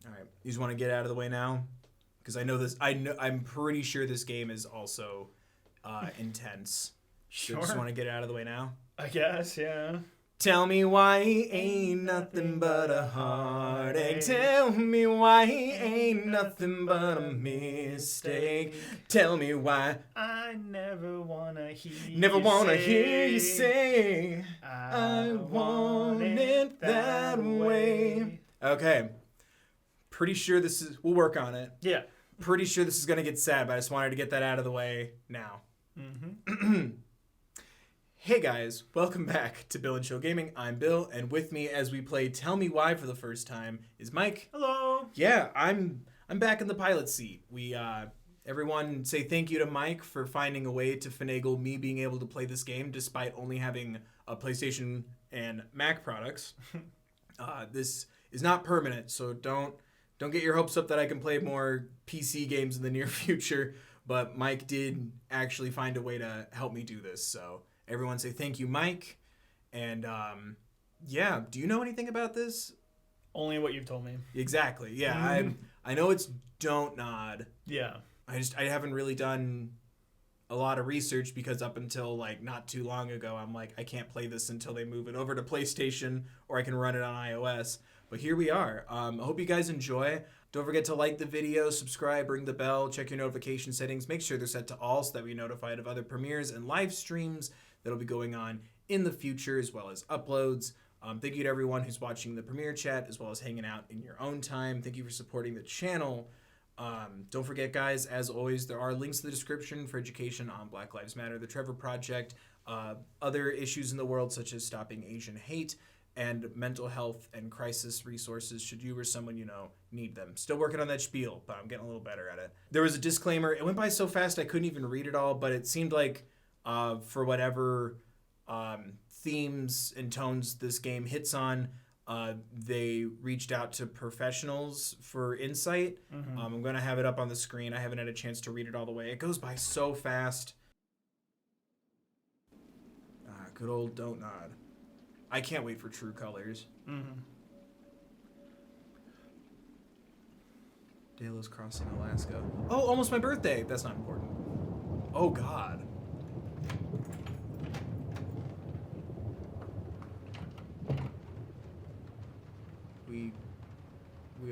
All right. You just want to get out of the way now? Because I know this. I'm pretty sure this game is also intense. Sure. So just want to get it out of the way now? I guess, yeah. Tell me why he ain't nothing but a heartache. Tell me why he ain't nothing but a mistake. Tell me why I never wanna hear you say I want it that way. Okay. Pretty sure this is... We'll work on it. Yeah. Pretty sure this is going to get sad, but I just wanted to get that out of the way now. Mm-hmm. Hey guys, welcome back to Bill and Chill Gaming. I'm Bill, and with me as we play Tell Me Why for the first time is Mike. Hello. Yeah, I'm back in the pilot seat. We everyone say thank you to Mike for finding a way to finagle me being able to play this game despite only having a PlayStation and Mac products. This is not permanent, so don't get your hopes up that I can play more PC games in the near future, but Mike did actually find a way to help me do this, so everyone say thank you, Mike. And yeah, do you know anything about this? Only what you've told me. Exactly. Yeah, I know it's don't nod. Yeah. I haven't really done a lot of research because up until like not too long ago, I'm like, I can't play this until they move it over to PlayStation or I can run it on iOS. But here we are. I hope you guys enjoy. Don't forget to like the video, subscribe, ring the bell, check your notification settings. Make sure they're set to all so that we're notified of other premieres and live streams that'll be going on in the future, as well as uploads. Thank you to everyone who's watching the premiere chat, as well as hanging out in your own time. Thank you for supporting the channel. Don't forget, guys, as always, there are links in the description for education on Black Lives Matter, the Trevor Project, other issues in the world such as stopping Asian hate, and mental health and crisis resources should you or someone you know need them. Still working on that spiel, but I'm getting a little better at it. There was a disclaimer. It went by so fast I couldn't even read it all, but it seemed like for whatever themes and tones this game hits on, they reached out to professionals for insight. Mm-hmm. I'm going to have it up on the screen. I haven't had a chance to read it all the way. It goes by so fast. Good old don't nod. I can't wait for True Colors. Mm-hmm. Delos Crossing, Alaska. Oh, almost my birthday. That's not important. Oh, God. We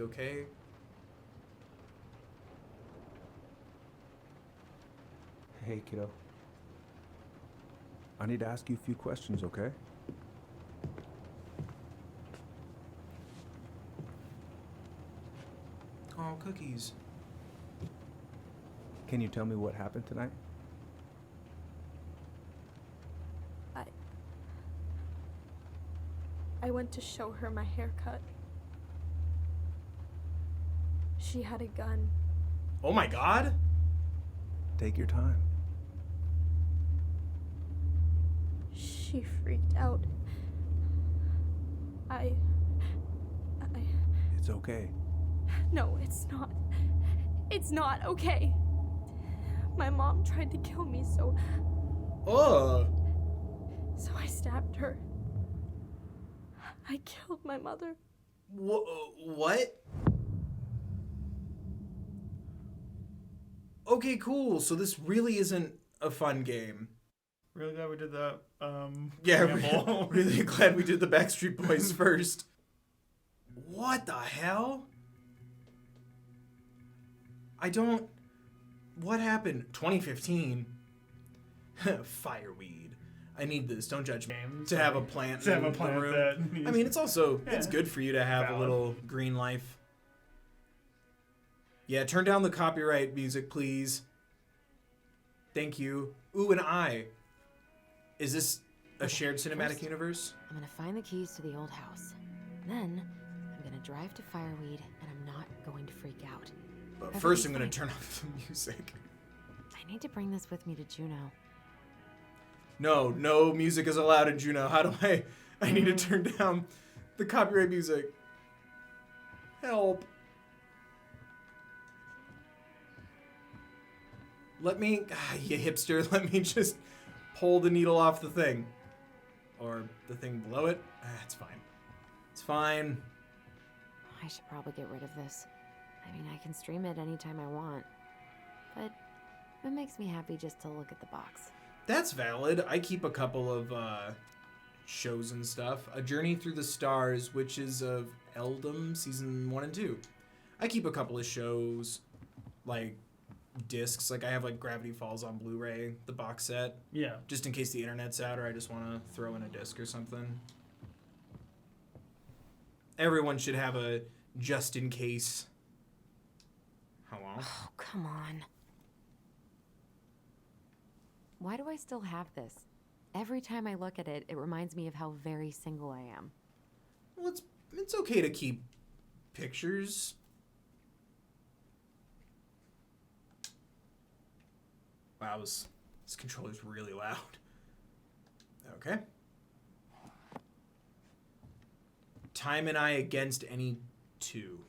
okay? Hey, kiddo. I need to ask you a few questions, okay? Oh, cookies. Can you tell me what happened tonight? I went to show her my haircut. She had a gun. Oh my God. Take your time. She freaked out. It's okay. No, it's not. It's not okay. My mom tried to kill me, so I stabbed her. I killed my mother. What? Okay, cool. So this really isn't a fun game. Really glad we did that. Yeah, really glad we did the Backstreet Boys first. What the hell? What happened? 2015? Fireweed. I need this. Don't judge me. To have a plant in the room. I mean, it's also, it's good for you to have a little green life. Yeah, turn down the copyright music, please. Thank you. Ooh, an eye. Is this a shared cinematic universe? I'm gonna find the keys to the old house. Then, I'm gonna drive to Fireweed, and I'm not going to freak out. But first, I'm gonna turn off the music. I need to bring this with me to Juneau. No music is allowed in Juneau. How do I need to turn down the copyright music. Help. Let me, you hipster, let me just pull the needle off the thing. Or the thing below it. It's fine. It's fine. I should probably get rid of this. I mean, I can stream it anytime I want. But it makes me happy just to look at the box. That's valid. I keep a couple of shows and stuff. A Journey Through the Stars, Witches of Eldom, season 1 and 2. I keep a couple of shows, like discs. Like I have like Gravity Falls on Blu-ray, the box set, Yeah. just in case the internet's out or I just want to throw in a disc or something. Everyone should have a just in case. Hello? Oh, come on. Why do I still have this? Every time I look at it, it reminds me of how very single I am. Well, it's okay to keep pictures. Wow, this controller's really loud. Okay. Time and I against any two.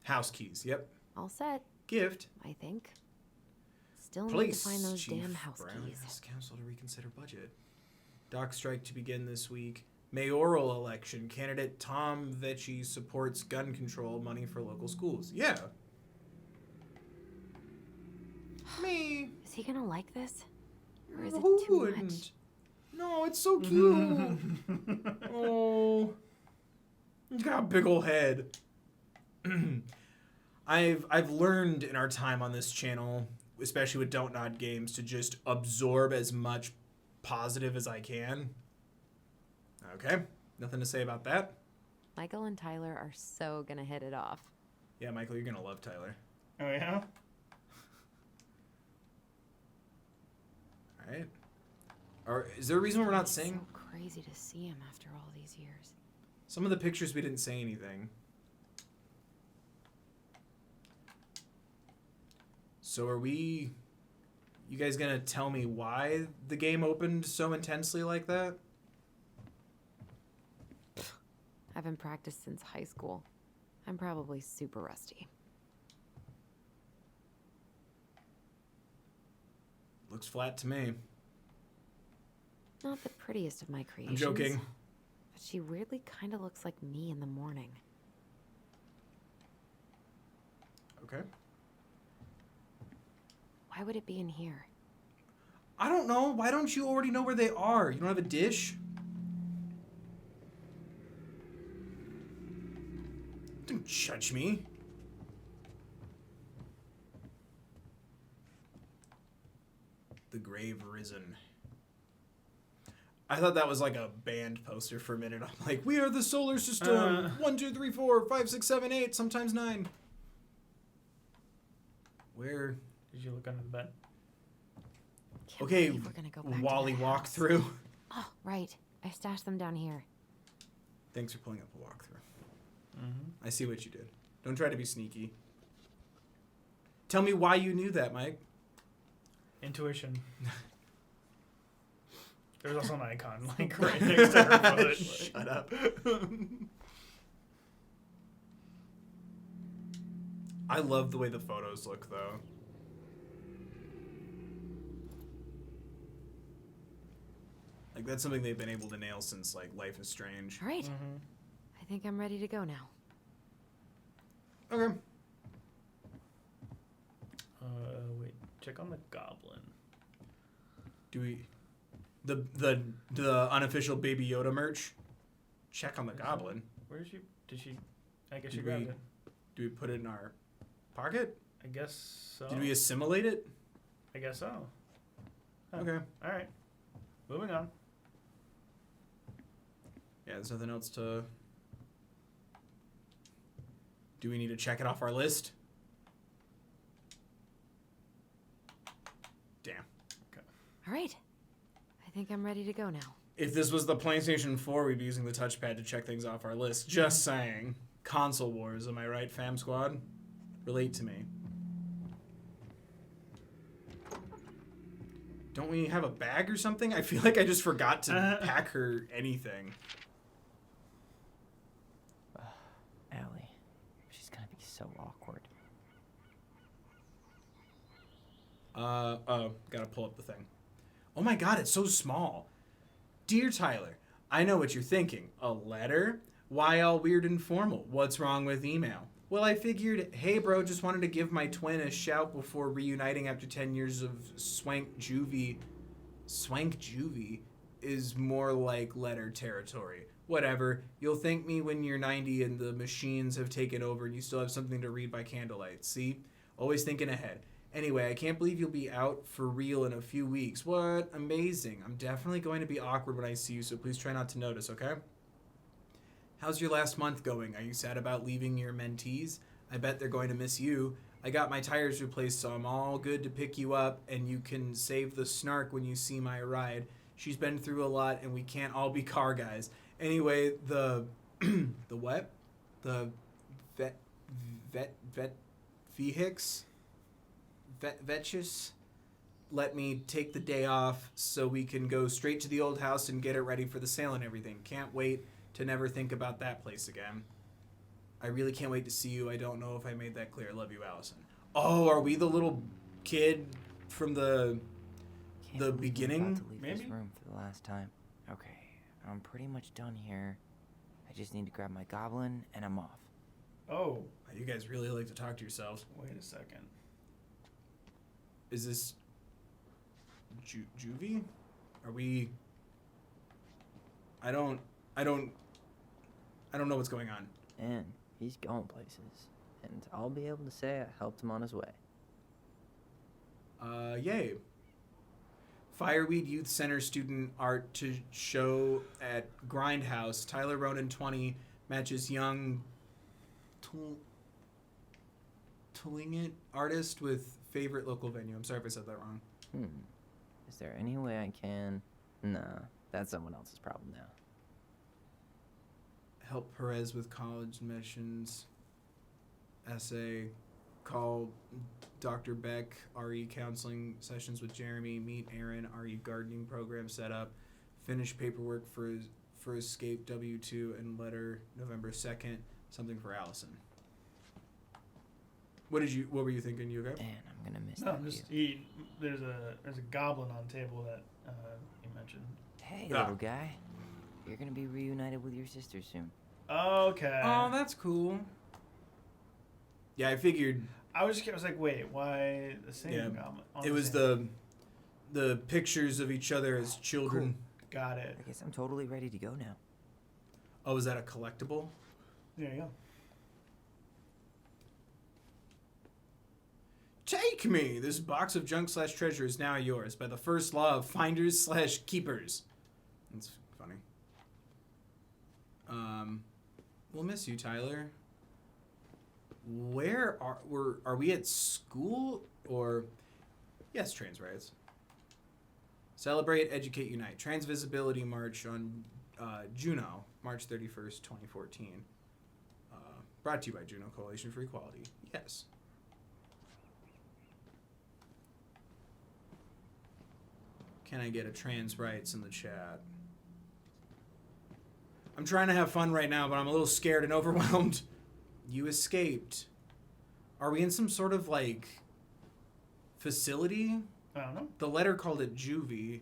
House keys, yep. All set, Gift. I think. Still need to Police find those Chief damn house Brown keys. asks council to reconsider budget. Dock strike to begin this week. Mayoral election. Candidate Tom Vecchi supports gun control, money for local schools. Yeah. Me. Is he gonna like this? Or is it Who too wouldn't? much? No, it's so cute. Oh. He's got a big old head. I've learned in our time on this channel, especially with Don't Nod Games, to just absorb as much positive as I can. Okay, nothing to say about that. Michael and Tyler are so gonna hit it off. Yeah, Michael, you're gonna love Tyler. Oh, yeah? All right. Or is there a reason we're not It's saying? so crazy to see him after all these years. Some of the pictures we didn't say anything. So are we... You guys gonna tell me why the game opened so intensely like that? I haven't practiced since high school. I'm probably super rusty. Looks flat to me. Not the prettiest of my I'm creations. joking. But she weirdly kind of looks like me in the morning. Okay. Why would it be in here? I don't know. Why don't you already know where they are? You don't have a dish? Don't judge me. The Grave Risen. I thought that was like a band poster for a minute. I'm like, we are the solar system. 1, 2, 3, 4, 5, 6, 7, 8, sometimes 9. Where? Did you look under the bed? Can't Okay, believe we're gonna go back Wally to the house. walkthrough. Oh, right. I stashed them down here. Thanks for pulling up a walkthrough. Mm-hmm. I see what you did. Don't try to be sneaky. Tell me why you knew that, Mike. Intuition. There's also an icon, like, right next to her foot. Shut up. I love the way the photos look, though. Like, that's something they've been able to nail since, like, Life is Strange. All right. Mm-hmm. I think I'm ready to go now. Okay. Wait. Check on the goblin. Do we... The unofficial Baby Yoda merch? Check on the goblin. Where is she? Did she? I guess Did she grabbed we- it. Do we put it in our pocket? I guess so. Did we assimilate it? I guess so. Huh. Okay. All right. Moving on. Yeah, there's nothing else to... Do we need to check it off our list? Damn. All right. I think I'm ready to go now. If this was the PlayStation 4, we'd be using the touchpad to check things off our list. Just saying. Console wars, am I right, fam squad? Relate to me. Don't we have a bag or something? I feel like I just forgot to pack her anything. Allie, she's gonna be so awkward. Oh, gotta pull up the thing. Oh my god, it's so small. Dear Tyler, I know what you're thinking. A letter? Why all weird and formal? What's wrong with email? Well, I figured, hey bro, just wanted to give my twin a shout before reuniting after 10 years of swank juvie. Swank juvie is more like letter territory. Whatever. You'll thank me when you're 90 and the machines have taken over and you still have something to read by candlelight. See? Always thinking ahead. Anyway, I can't believe you'll be out for real in a few weeks. What? Amazing. I'm definitely going to be awkward when I see you, so please try not to notice, okay? How's your last month going? Are you sad about leaving your mentees? I bet they're going to miss you. I got my tires replaced, so I'm all good to pick you up, and you can save the snark when you see my ride. She's been through a lot, and we can't all be car guys. Anyway, the what? The vehicles? Vetches let me take the day off so we can go straight to the old house and get it ready for the sale and everything. Can't wait to never think about that place again. I really can't wait to see you. I don't know if I made that clear. Love you, Allison. Oh, are we the little kid from the Can't believe I'm beginning? about to leave Maybe? this room for the last time. Okay, I'm pretty much done here. I just need to grab my goblin and I'm off. Oh, You guys really like to talk to yourselves. wait a second. Is this juvie? Are we? I don't know what's going on. And he's going places. And I'll be able to say I helped him on his way. Yay. Fireweed Youth Center student art to show at Grindhouse. Tyler Ronan 20 matches young Tulingit artist with favorite local venue. I'm sorry if I said that wrong. Is there any way I can... Nah, that's someone else's problem now. Help Perez with college admissions. Essay. Call Dr. Beck. RE counseling sessions with Jeremy. Meet Aaron. RE gardening program set up. Finish paperwork for Escape W2 and letter November 2nd. Something for Allison. What were you thinking, you okay? Man, I'm gonna miss No, that I'm just view. there's a goblin on table that you mentioned. Hey, Ah. little guy. You're gonna be reunited with your sister soon. Okay. Oh, that's cool. Yeah, I figured I was like, wait, why the same Yeah. goblin? On it was same- the pictures of each other as children. Got it. I guess I'm totally ready to go now. Oh, is that a collectible? There you go. Take me! This box of junk/treasure is now yours by the first law of finders/keepers. That's funny. We'll miss you, Tyler. Where are we at school or? Yes, trans rights. Celebrate, Educate, Unite. Trans Visibility March on Juno, March 31st, 2014. Brought to you by Juno Coalition for Equality. Yes. Can I get a trans rights in the chat? I'm trying to have fun right now, but I'm a little scared and overwhelmed. You escaped. Are we in some sort of, like, facility? I don't know. The letter called it juvie.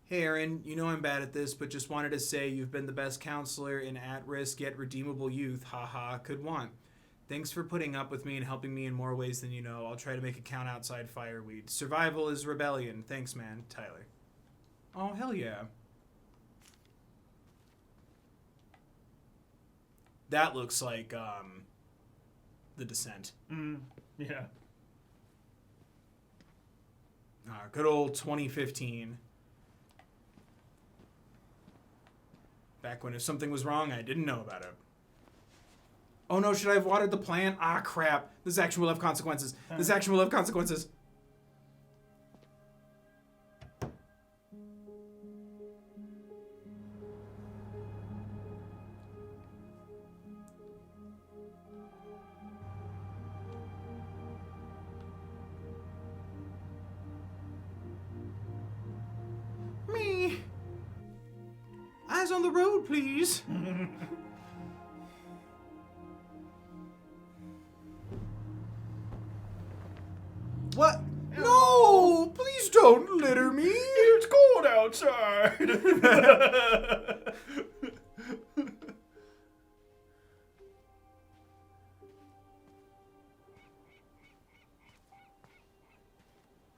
Hey, Aaron, you know I'm bad at this, but just wanted to say you've been the best counselor in at-risk yet redeemable youth, haha, could want. Thanks for putting up with me and helping me in more ways than you know. I'll try to make it count outside Fireweed. Survival is rebellion. Thanks, man. Tyler. Oh, hell yeah. That looks like, The Descent. Yeah. Good old 2015. Back when if something was wrong, I didn't know about it. Oh no, should I have watered the plant? Ah, crap. This action will have consequences. This action will have consequences. Me. Eyes on the road, please. What? No! Please don't litter me! It's cold outside.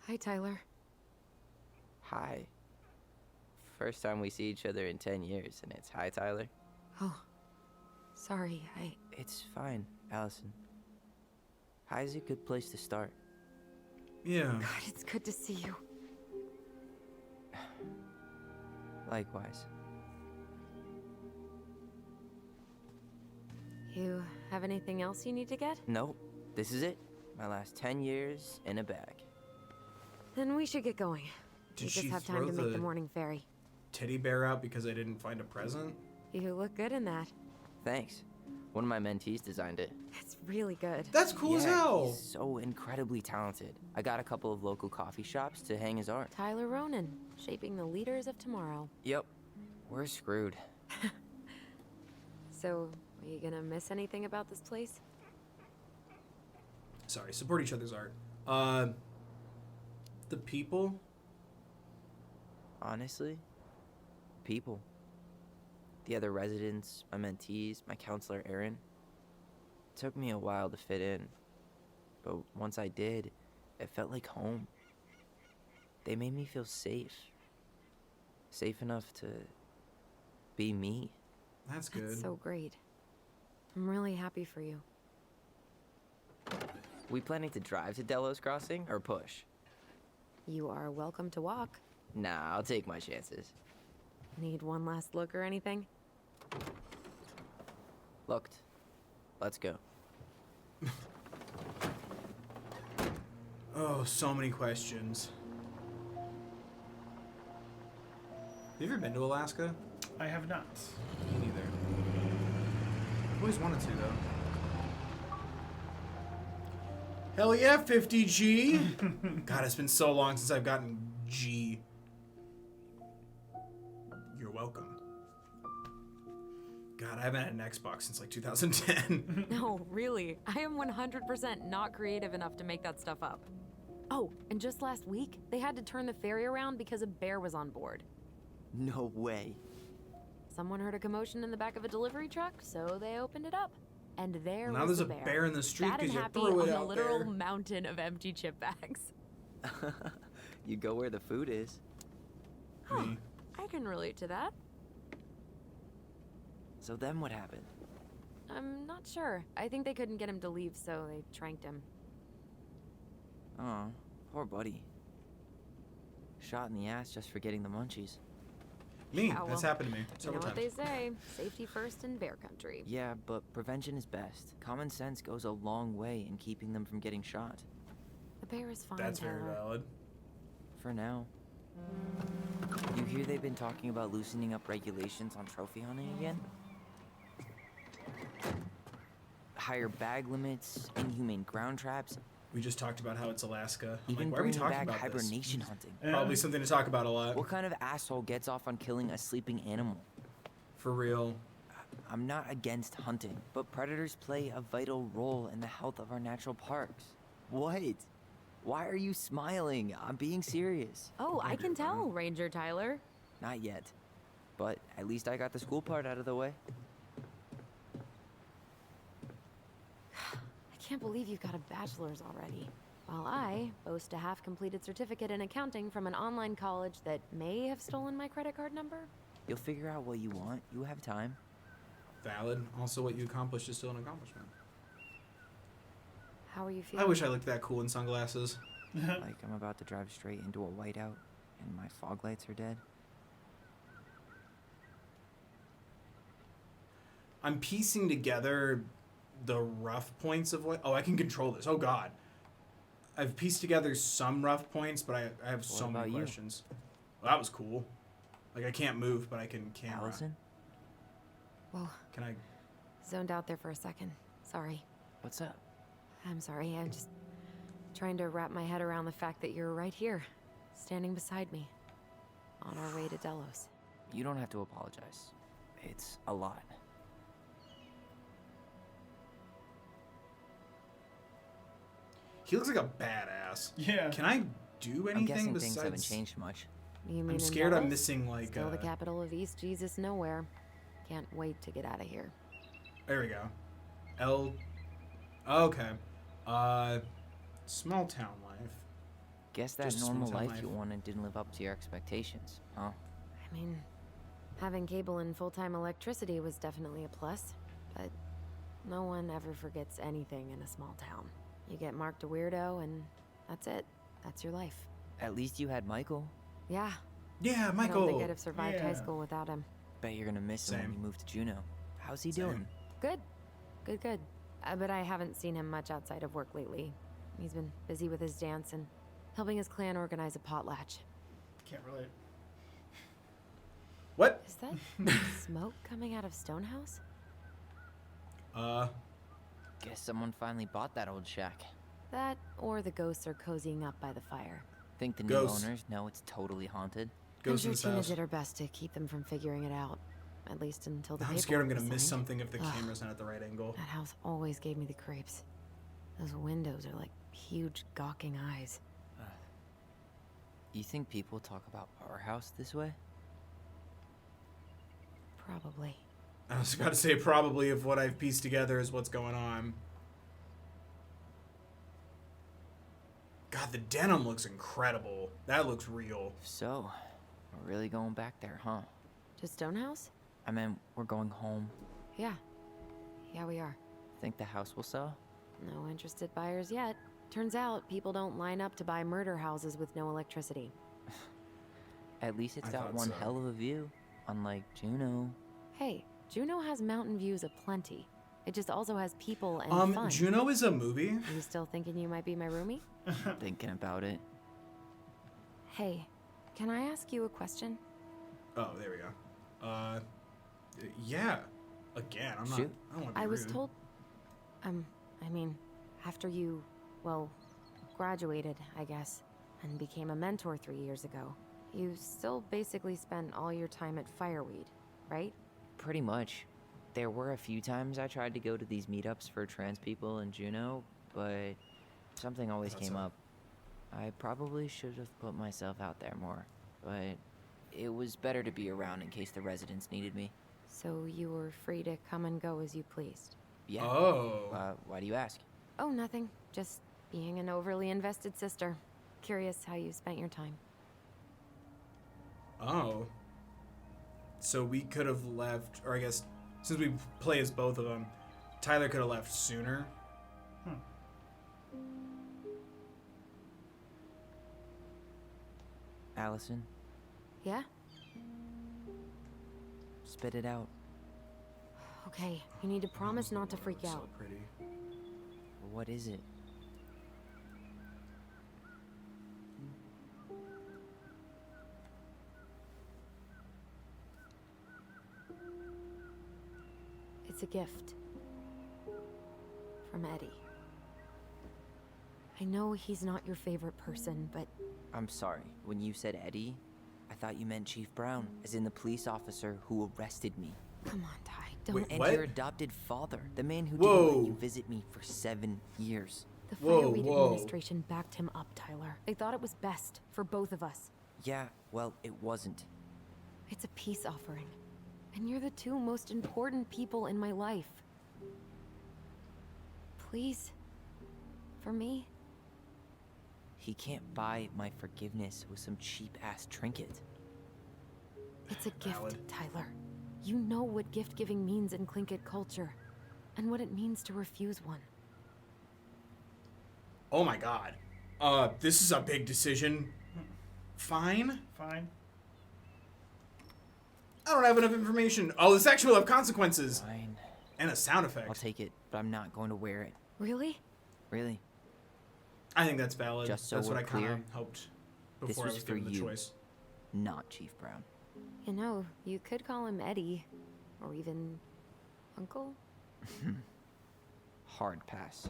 Hi, Tyler. Hi. First time we see each other in 10 years, and it's hi, Tyler. Oh, sorry, It's fine, Allison. Hi's a good place to start. Yeah. God, it's good to see you. Likewise. You have anything else you need to get? Nope, this is it. My last 10 years in a bag. Then we should get going. Did We just she have time throw to make the the morning ferry. teddy bear out because I didn't find a present? You look good in that. Thanks. One of my mentees designed it. It's really good. That's cool as Yeah, hell. he's so incredibly talented. I got a couple of local coffee shops to hang his art. Tyler Ronan, shaping the leaders of tomorrow. Yep, we're screwed. So, are you gonna miss anything about this place? Sorry, support each other's art. The people? Honestly, people. The other residents, my mentees, my counselor Aaron. It took me a while to fit in, but once I did, it felt like home. They made me feel safe. Safe enough to be me. That's good. That's so great. I'm really happy for you. We planning to drive to Delos Crossing or push? You are welcome to walk. Nah, I'll take my chances. Need one last look or anything? Looked. Let's go. Oh, so many questions. Have you ever been to Alaska? I have not. Me neither. I've always wanted to, though. Hell yeah, 50G! God, it's been so long since I've gotten G. You're welcome. God, I haven't had an Xbox since like 2010. No, really. I am 100% not creative enough to make that stuff up. Oh, and just last week, they had to turn the ferry around because a bear was on board. No way. Someone heard a commotion in the back of a delivery truck, so they opened it up. And there Now was there's the a bear in the street Fat and because you happy threw it on a out literal there. mountain of empty chip bags. You go where the food is. Me. I can relate to that. So then what happened? I'm not sure. I think they couldn't get him to leave, so they tranked him. Oh, poor buddy. Shot in the ass just for getting the munchies. Me. Yeah, That's well, happened to me You know several what times. they say, safety first in bear country. Yeah, but prevention is best. Common sense goes a long way in keeping them from getting shot. The bear is fine, That's very Tyler. valid. For now. You hear they've been talking about loosening up regulations on trophy hunting again? Higher bag limits, inhumane ground traps, We just talked about how it's Alaska. I'm even like, why are we bringing talking back about hibernation this? hunting. Probably something to talk about a lot. What kind of asshole gets off on killing a sleeping animal? For real. I'm not against hunting, but predators play a vital role in the health of our natural parks. What? Why are you smiling? I'm being serious. Oh, I can tell, Ranger Tyler. Not yet. But at least I got the school part out of the way. I can't believe you've got a bachelor's already. While I boast a half-completed certificate in accounting from an online college that may have stolen my credit card number. You'll figure out what you want. You have time. Valid. Also, what you accomplished is still an accomplishment. How are you feeling? I wish I looked that cool in sunglasses. Like I'm about to drive straight into a whiteout and my fog lights are dead. I'm piecing together the rough points of what... Oh, I can control this. Oh, God. I've pieced together some rough points, but I have so What many about you? questions. Well, that was cool. Like, I can't move, but I can camera. Allison? Whoa, Can I... zoned out there for a second. Sorry. What's up? I'm sorry, I'm just trying to wrap my head around the fact that you're right here, standing beside me, on our way to Delos. You don't have to apologize. It's a lot. He looks like a badass. badass. Yeah. Can I do I'm anything guessing besides? things haven't changed much. You mean I'm in scared I'm Dallas? missing like. Still the capital of East Jesus nowhere. Can't wait to get out of here. There we go. L. Okay. Small town life. Guess that Just small normal town life life. you wanted didn't live up to your expectations, huh? I mean, having cable and full-time electricity was definitely a plus, but no one ever forgets anything in a small town. You get marked a weirdo and that's it. That's your life. At least you had Michael. Yeah, Yeah, I don't Michael. think I'd have survived high Yeah. school without him. Bet you're gonna miss him when Same. you move to Juneau. How's he Same. doing? Good. Good. But I haven't seen him much outside of work lately. He's been busy with his dance and helping his clan organize a potlatch. Can't relate. What? Is that smoke coming out of Stonehouse? Guess someone finally bought that old shack. That or the ghosts are cozying up by the fire. Think the Ghosts. new owners know it's totally haunted? Ghost in I'm this sure Tina house. did her best to keep them from figuring it out. At least until the I'm scared I'm paperwork gonna was miss signed. something if the Ugh. camera's not at the right angle. That house always gave me the creeps. Those windows are like huge gawking eyes. You think people talk about our house this way? Probably. I was about to say probably if what I've pieced together is what's going on. God, the denim looks incredible. That looks real. So, we're really going back there, huh? To Stonehouse? I mean, we're going home. Yeah. Yeah, we are. Think the house will sell? No interested buyers yet. Turns out people don't line up to buy murder houses with no electricity. At least it's I got thought one so. hell of a view. Unlike Juneau. Hey, Juneau has mountain views aplenty. It just also has people and fun. Juno is a movie. You still thinking you might be my roomie? Thinking about it. Hey, can I ask you a question? Oh, there we go. Yeah. Again, I'm not. Shoot. I don't want to be I was rude. told, I mean, after you, well, graduated, I guess, and became a mentor 3 years ago, you still basically spent all your time at Fireweed, right? Pretty much. There were a few times I tried to go to these meetups for trans people in Juneau, but something always That's came a- up. I probably should have put myself out there more, but it was better to be around in case the residents needed me. So you were free to come and go as you pleased. Yeah. Oh. Why do you ask? Oh, nothing. Just being an overly invested sister. Curious how you spent your time. Oh. So we could have left, or I guess, since we play as both of them, Tyler could have left sooner. Allison, Yeah? spit it out. Okay, you need to promise not to freak So out. pretty. What is it? It's a gift. From Eddie. I know he's not your favorite person, but I'm sorry. When you said Eddie, I thought you meant Chief Brown, as in the police officer who arrested me. come on, Ty, don't. Wait, And What? your adopted father, the man who Whoa. didn't let you visit me for 7 years. The Whoa, Fireweed whoa. administration backed him up, Tyler. They thought it was best for both of us. Yeah, well, it wasn't. It's a peace offering. And you're the two most important people in my life. Please. For me. He can't buy my forgiveness with some cheap-ass trinket. It's a Valid. gift, Tyler. You know what gift giving means in Tlingit culture. And what it means to refuse one. Oh my god. This is a big decision. Fine. Fine. I don't have enough information. Oh, this actually will have consequences. Fine. And a sound effect. I'll take it, but I'm not going to wear it. Really? Really. I think that's valid. Just so that's what we're I kind of clear, hoped this before I was was for given the you. choice. Not Chief Brown. You know, you could call him Eddie. Or even Uncle? Hard pass.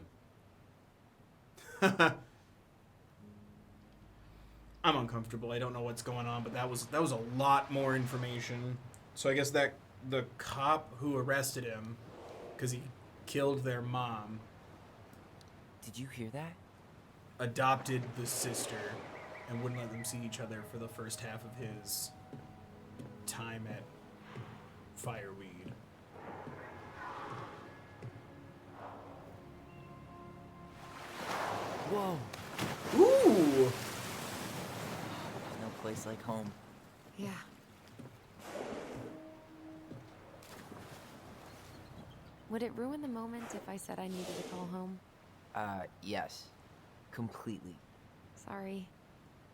I'm uncomfortable. I don't know what's going on, but that was a lot more information. So I guess that the cop who arrested him because he killed their mom. Did you hear that? adopted the sister and wouldn't let them see each other for the first half of his time at Fireweed. Whoa. Ooh! No place like home. Yeah. Would it ruin the moment if I said I needed to call home? Yes. Completely. Sorry.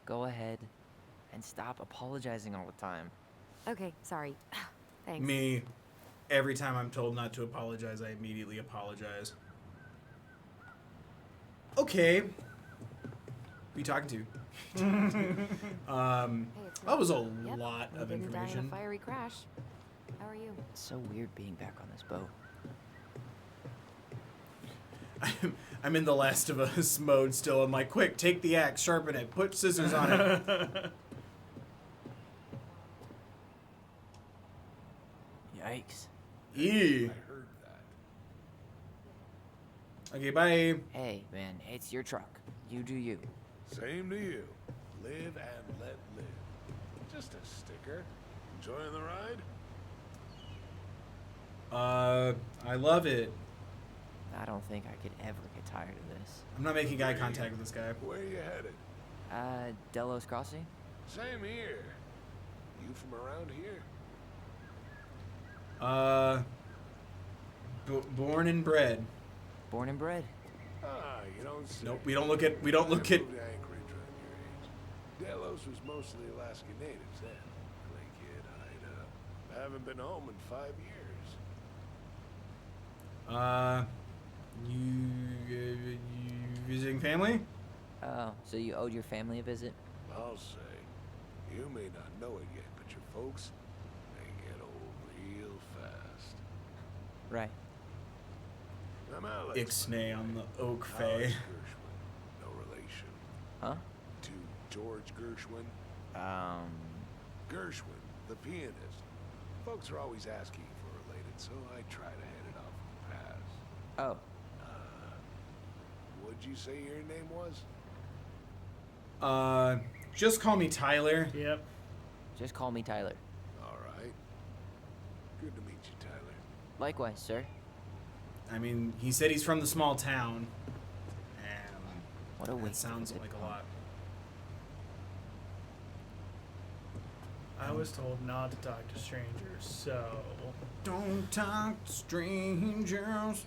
Go ahead and stop apologizing all the time. Okay, sorry. Thanks. Me, every time I'm told not to apologize, I immediately apologize. Okay. Who you talking to? Hey, it's That was a Yep, lot we of didn't die in information. a fiery crash. How are you? It's so weird being back on this boat. I'm in the Last of Us mode still. I'm like, quick, take the axe, sharpen it, put scissors on it. Yikes. Eee. I heard that. Okay, bye. Hey, man, it's your truck. You do you. Same to you. Live and let live. Just a sticker. Enjoying the ride? I love it. I don't think I could ever get tired of this. I'm not making eye contact with this guy. Where you headed? Delos Crossing? Same here. You from around here? Born and bred. Born and bred. Ah, you don't say. Nope, we don't look at. I moved to Anchorage around your age. Delos was mostly Alaska natives then. Play kid, hide up. Haven't been home in 5 years. You visiting family? Oh, so you owed your family a visit? I'll say. You may not know it yet, but your folks, they get old real fast. Right. I'm Alex. Ixnay on the Oak Alex Fae. Gershwin. No relation. Huh? To George Gershwin. Gershwin, the pianist. Folks are always asking for related, so I try to head it off with the pass. Oh, What'd you say your name was? Just call me Tyler. Yep. just call me Tyler. All right. Good to meet you, Tyler. Likewise, sir. I mean, he said he's from the small town. And What a that waste of sounds good like a pun. lot. I was told not to talk to strangers, so Don't talk to strangers.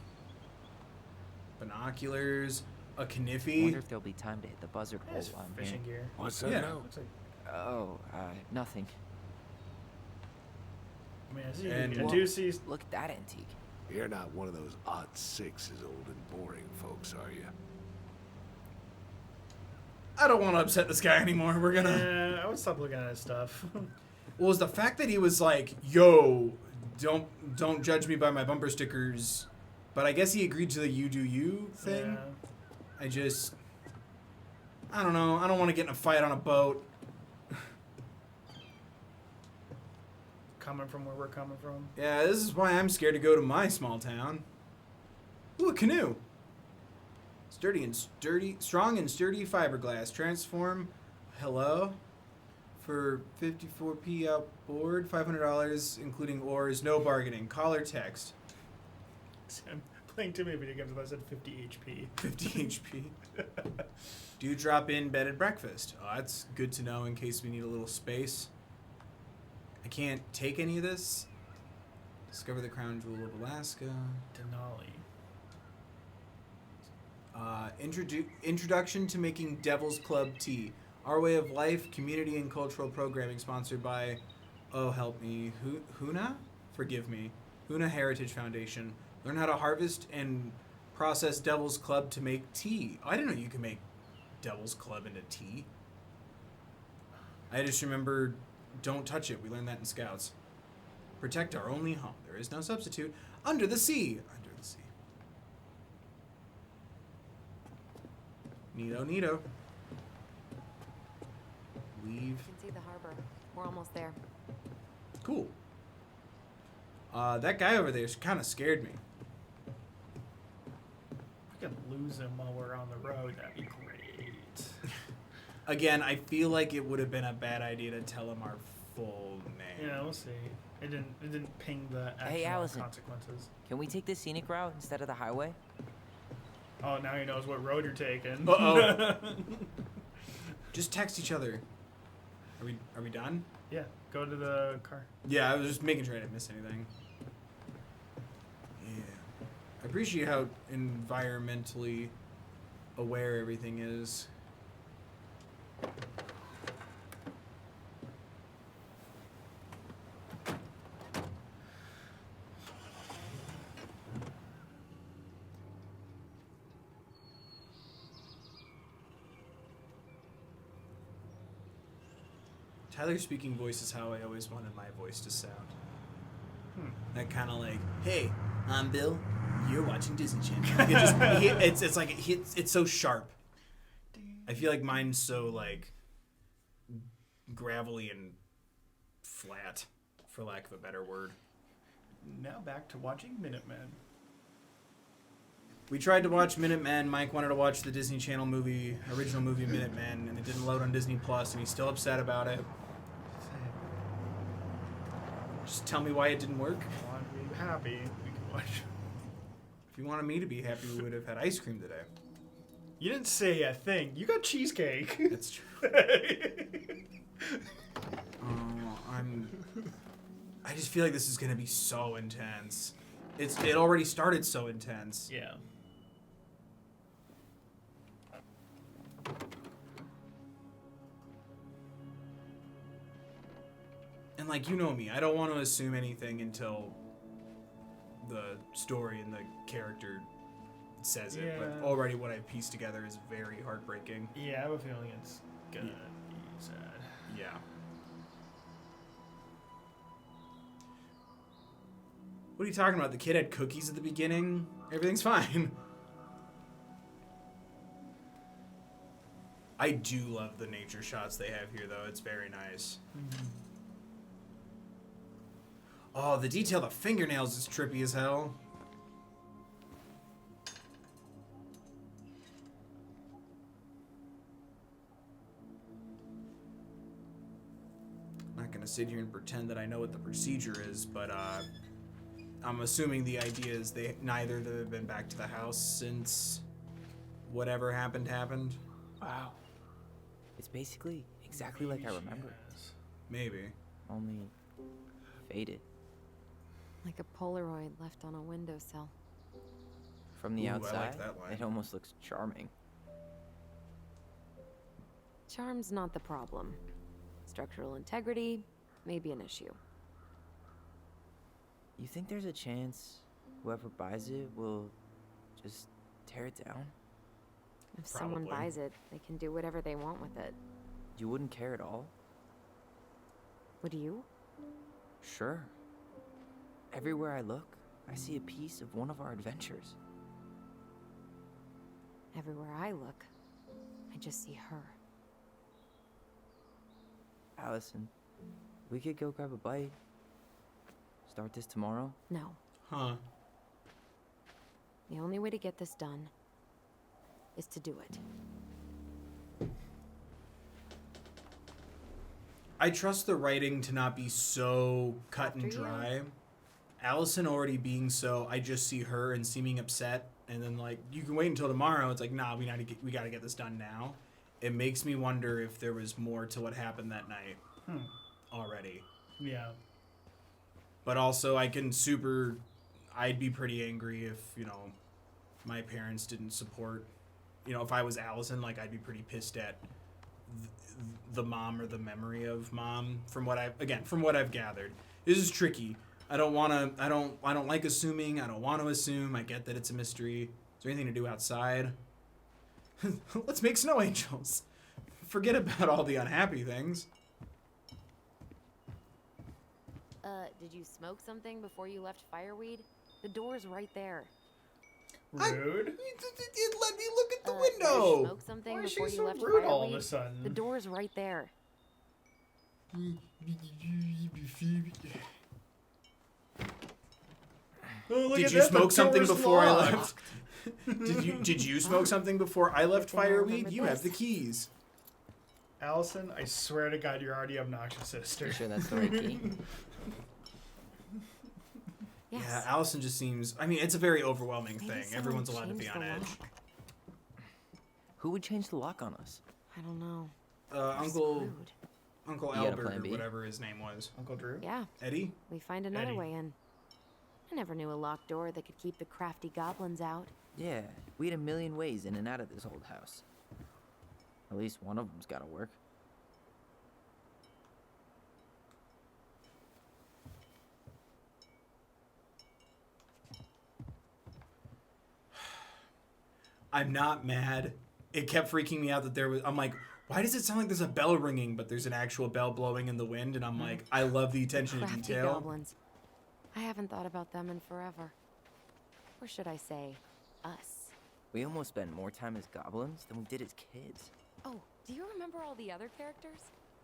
Binoculars, a I kniffy. wonder if there'll be time to hit the buzzard hole it's while I'm here. fishing gear. What's that Yeah. now? Looks like, Oh, nothing. I mean, I see. And I what- do see. Look at that antique. You're not one of those odd sixes old and boring folks, are you? I don't want to upset this guy anymore. We're gonna. Yeah, I would stop looking at his stuff. Well, was the fact that he was like, "Yo, don't judge me by my bumper stickers," but I guess he agreed to the "you do you" thing. Yeah. I don't know. I don't want to get in a fight on a boat. Coming from where we're coming from. Yeah, this is why I'm scared to go to my small town. Ooh, a canoe. Strong and sturdy fiberglass. Transform. Hello. For 54p outboard, $500, including oars, no bargaining. Call or text. I'm playing too many video games. I said 50 HP. 50 HP. Do drop in bed and breakfast. Oh, that's good to know in case we need a little space. I can't take any of this. Discover the crown jewel of Alaska. Denali. Introduction to making Devil's Club tea. Our way of life, community and cultural programming sponsored by, oh help me, Huna? Forgive me. Huna Heritage Foundation. Learn how to harvest and process Devil's Club to make tea. Oh, I didn't know you could make Devil's Club into tea. I just remember, don't touch it. We learned that in Scouts. Protect our only home. There is no substitute. Under the sea. Under the sea. Neato, neato. Leave. You can see the harbor. We're almost there. Cool. That guy over there kind of scared me. If we could lose him while we're on the road, that'd be great. Again, I feel like it would have been a bad idea to tell him our full name. Yeah, we'll see. It didn't ping the Hey, actual Allison. consequences. Can we take the scenic route instead of the highway? Oh, now he knows what road you're taking. Uh-oh. Just text each other. Are we done? Yeah, go to the car. Yeah, I was just making sure I didn't miss anything. Yeah. I appreciate how environmentally aware everything is. Tyler's speaking voice is how I always wanted my voice to sound. That kind of like, hey, I'm Bill. You're watching Disney Channel. It's like it's so sharp. I feel like mine's so like gravelly and flat, for lack of a better word. Now back to watching Minutemen. We tried to watch Minutemen. Mike wanted to watch the Disney Channel original movie Minutemen, and it didn't load on Disney Plus, and he's still upset about it. Just tell me why it didn't work. If you want to be happy, we can watch. If you wanted me to be happy, we would have had ice cream today. You didn't say a thing. You got cheesecake. That's true. I just feel like this is gonna be so intense. It already started so intense. Yeah. And like, you know me, I don't want to assume anything until the story and the character says it. But Yeah. already what I've pieced together is very heartbreaking. Yeah, I have a feeling it's gonna be sad. Yeah. What are you talking about? The kid had cookies at the beginning? Everything's fine. I do love the nature shots they have here, though. It's very nice. Mm-hmm. Oh, the detail of the fingernails is trippy as hell. I'm not gonna sit here and pretend that I know what the procedure is, but I'm assuming the idea is neither of them have been back to the house since whatever happened. Wow. It's basically exactly like I remember. Yes. Maybe. Only faded. Like a Polaroid left on a windowsill. From the Ooh, I outside, like that line. it almost looks charming. Charm's not the problem. Structural integrity may be an issue. You think there's a chance whoever buys it will just tear it down? If someone Probably. buys it, they can do whatever they want with it. You wouldn't care at all? Would you? Sure. Everywhere I look, I see a piece of one of our adventures. Everywhere I look, I just see her. Allison, we could go grab a bite. Start this tomorrow? No. Huh. The only way to get this done is to do it. I trust the writing to not be so cut and After you. dry. Allison already being so, I just see her and seeming upset, and then like, you can wait until tomorrow. It's like, nah, we gotta get this done now. It makes me wonder if there was more to what happened that night already. Yeah. But also, I'd be pretty angry if, my parents didn't support, if I was Allison, like, I'd be pretty pissed at the mom or the memory of mom from what I've gathered. This is tricky. I don't like assuming. I don't want to assume. I get that it's a mystery. Is there anything to do outside? Let's make snow angels. Forget about all the unhappy things. Did you smoke something before you left Fireweed? The door's right there. Rude. It let me look at the Did you window. smoke something Why is before she you so left rude Fireweed? all of a sudden? The door's right there. Oh, look Did at you that, the smoke something door's before I locked. left? Did you smoke something before I left Good thing I Fireweed? remembered You have this. the keys. Allison, I swear to God, you're already obnoxious, sister. You sure that's the right key? Yes. Yeah, Allison just seems. I mean, it's a very overwhelming Maybe thing. someone Everyone's allowed to be changed on the edge. lock. Who would change the lock on us? I don't know. Uh, We're Uncle screwed. Uncle You got a Albert plan or B? whatever his name was. Uncle Drew? Yeah, Eddie. we find another Eddie. way in. I never knew a locked door that could keep the crafty goblins out. Yeah, we had a million ways in and out of this old house. At least one of them's gotta work. I'm not mad. It kept freaking me out that there was. I'm like, why does it sound like there's a bell ringing, but there's an actual bell blowing in the wind? And I'm like, I love the attention to Crafty detail. goblins. I haven't thought about them in forever. Or should I say, us. We almost spent more time as goblins than we did as kids. Oh, do you remember all the other characters?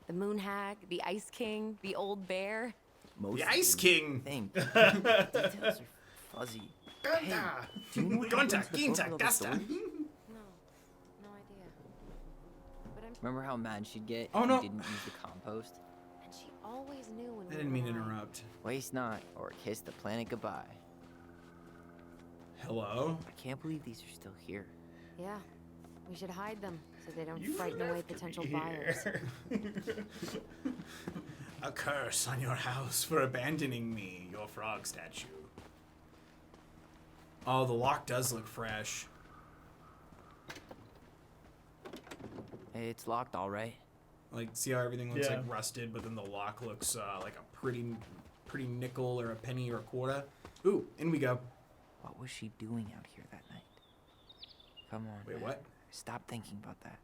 The Moon Hag, the Ice King, the Old Bear. Most The Ice King. thing. Details are fuzzy. Hey, do you know what Gunta, happens to the book Ginta, with all the Gasta. stories? No idea. But I'm Remember how mad she'd get Oh, if no. you didn't use the compost? and she always knew when I we didn't were mean to lying. interrupt. Waste not, or kiss the planet goodbye. Hello? I can't believe these are still here. Yeah, we should hide them so they don't You frighten left away me potential here. buyers. A curse on your house for abandoning me, your frog statue. Oh, the lock does look fresh. Hey, it's locked, all right. Like, see how everything looks Yeah. like rusted, but then the lock looks like a pretty nickel or a penny or a quarter. Ooh, in we go. What was she doing out here that night? Come on. Wait, what? Stop thinking about that.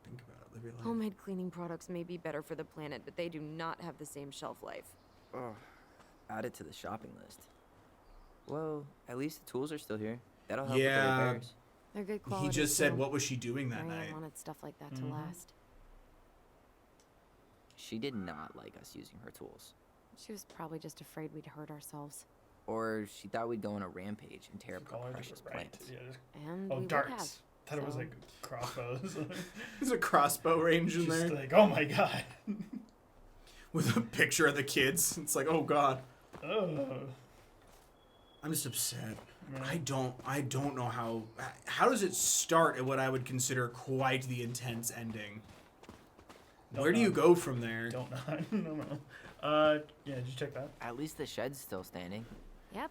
Think about it. Live your life. Homemade cleaning products may be better for the planet, but they do not have the same shelf life. Oh, add it to the shopping list. Well, at least the tools are still here. That'll help with Yeah. the repairs. They're good quality. He just said, too. what was she doing that Marianne night? wanted stuff like that to Mhm. last. She did not like us using her tools. She was probably just afraid we'd hurt ourselves. Or she thought we'd go on a rampage and tear up Call her her precious just right. plants. Yeah. And Oh, we would have. darts. Thought it was so- like crossbows. There's a crossbow range in Just there like, oh my God. with a picture of the kids. It's like, oh god. Oh. I'm just upset. Yeah. I don't know how does it start at what I would consider quite the intense ending. Don't Where do you know. go from there? Don't know. I don't know. Yeah, did you check that? At least the shed's still standing. Yep.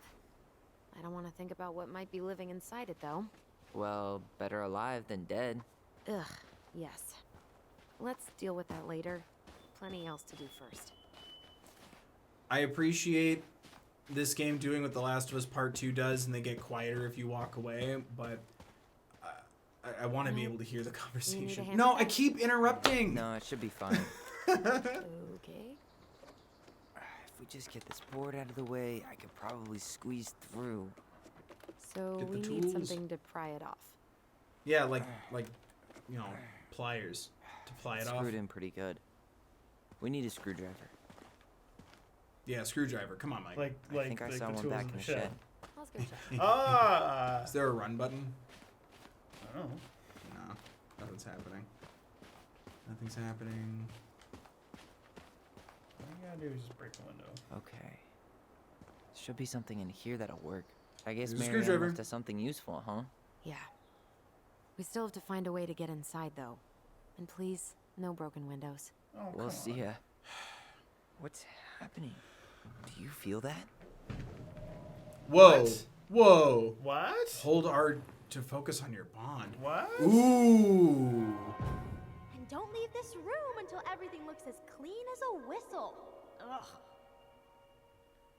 I don't want to think about what might be living inside it, though. Well, better alive than dead. Ugh, yes. Let's deal with that later. Plenty else to do first. I appreciate this game doing what The Last of Us Part 2 does, and they get quieter if you walk away, but I want to be No. able to hear the hand conversation. me No, I that? keep interrupting. No, it should be fine. Okay. If we just get this board out of the way, I could probably squeeze through. So Get the we need tools. something to pry it off. Yeah, like you know, pliers to ply it It's off. screwed in pretty good. We need a screwdriver. Yeah, screwdriver. Come on, Mike. I think I saw the one tools back in in the the shed. shed. Let's go check. Ah. Is there a run button? I don't know. No, nothing's happening. Nothing's happening. All you gotta do is just break the window. Okay. Should be something in here that'll work. I guess There's a Marianne screwdriver. left us something useful, huh? Yeah. We still have to find a way to get inside, though. And please, no broken windows. Oh, We'll come see on. ya. What's happening? Do you feel that? Whoa, What? whoa. What? Hold R to focus on your bond. What? Ooh. And don't leave this room until everything looks as clean as a whistle. Ugh.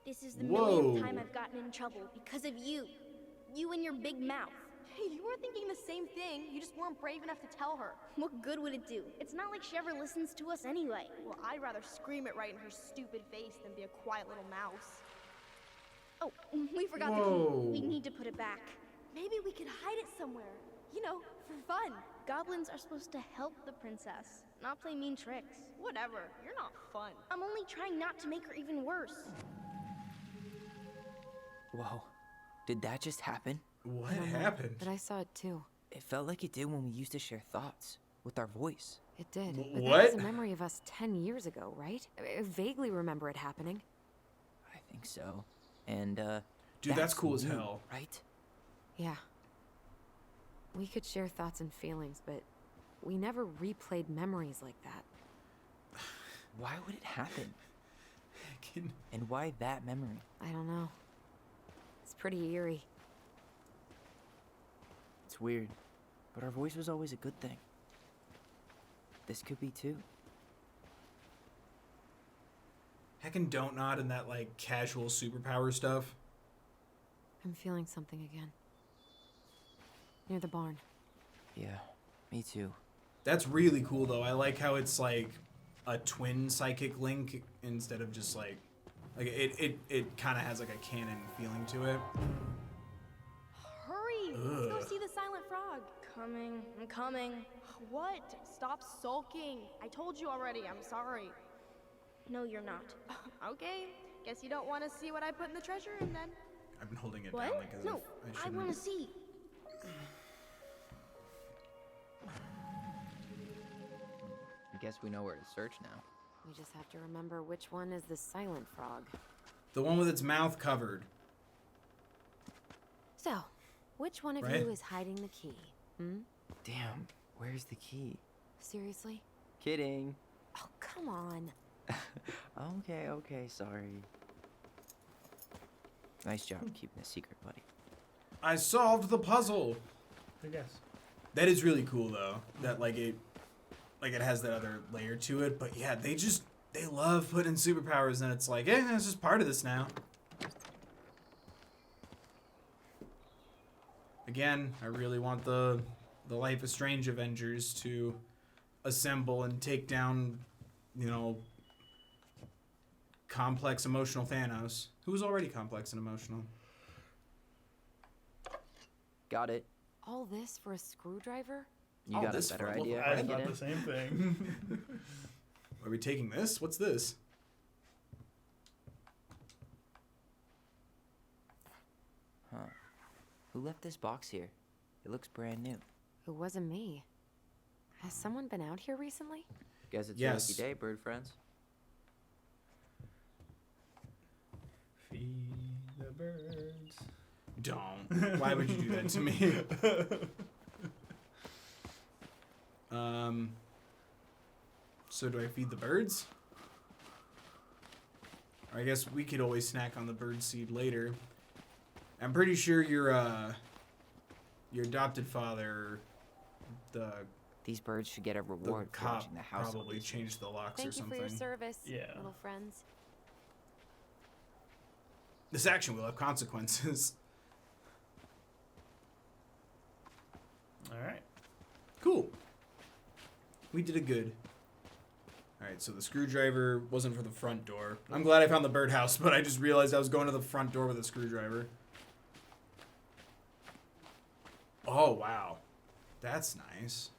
This is the millionth time Whoa. I've gotten in trouble because of you. You and your big mouth. Hey, you were thinking the same thing. You just weren't brave enough to tell her. What good would it do? It's not like she ever listens to us anyway. Well, I'd rather scream it right in her stupid face than be a quiet little mouse. Oh, we forgot the Whoa. key. We need to put it back. Maybe we could hide it somewhere. You know, for fun. Goblins are supposed to help the princess, not play mean tricks. Whatever. You're not fun. I'm only trying not to make her even worse. Whoa. Did that just happen? What I don't know, happened? But I saw it too. It felt like it did when we used to share thoughts. with our voice. It did. But What? that was a memory of us 10 years ago, right? I vaguely remember it happening. I think so. And, Dude, that's cool as new, hell. right? Yeah. We could share thoughts and feelings, but we never replayed memories like that. Why would it happen? Can- And why that memory? I don't know. It's pretty eerie. It's weird, but our voice was always a good thing. This could be too. Heckin' don't nod in that, like, casual superpower stuff. I'm feeling something again. Near the barn. Yeah, me too. That's really cool, though. I like how it's, like, a twin psychic link instead of just, like it kind of has, like, a canon feeling to it. Hurry! Let's go Ugh. see the silent frog. Coming. I'm coming. What? Stop sulking. I told you already. I'm sorry. No, you're not. Okay. Guess you don't want to see what I put in the treasure, and then. I've been holding it What? down, like, as No, if I I shouldn't. want to see. I guess we know where to search now. We just have to remember which one is the silent frog. The one with its mouth covered. So, which one of Right? you is hiding the key? Hmm? Damn, where's the key? Seriously? Kidding. Oh, come on. Okay, sorry. Nice job keeping a secret, buddy. I solved the puzzle. I guess. That is really cool, though. That, like, it has that other layer to it. But yeah, they love putting superpowers, and it's like, it's just part of this now. Again, I really want the Life is Strange Avengers to assemble and take down, complex emotional Thanos, who was already complex and emotional. Got it. All this for a screwdriver? You Oh, got this a better front- idea I how to thought get the in? same thing. Are we taking this? What's this? Huh. Who left this box here? It looks brand new. It wasn't me. Has someone been out here recently? Guess it's Yes. your lucky day, bird friends. Feed the birds. Don't. Why would you do that to me? So do I feed the birds? Or I guess we could always snack on the bird seed later. I'm pretty sure your adopted father, the These birds should get a reward for cop, watching the house. probably changed the locks or Thank you for something. your service, Yeah. little friends. This action will have consequences. All right. Cool. We did it good. Alright, so the screwdriver wasn't for the front door. I'm glad I found the birdhouse, but I just realized I was going to the front door with a screwdriver. Oh, wow. That's nice.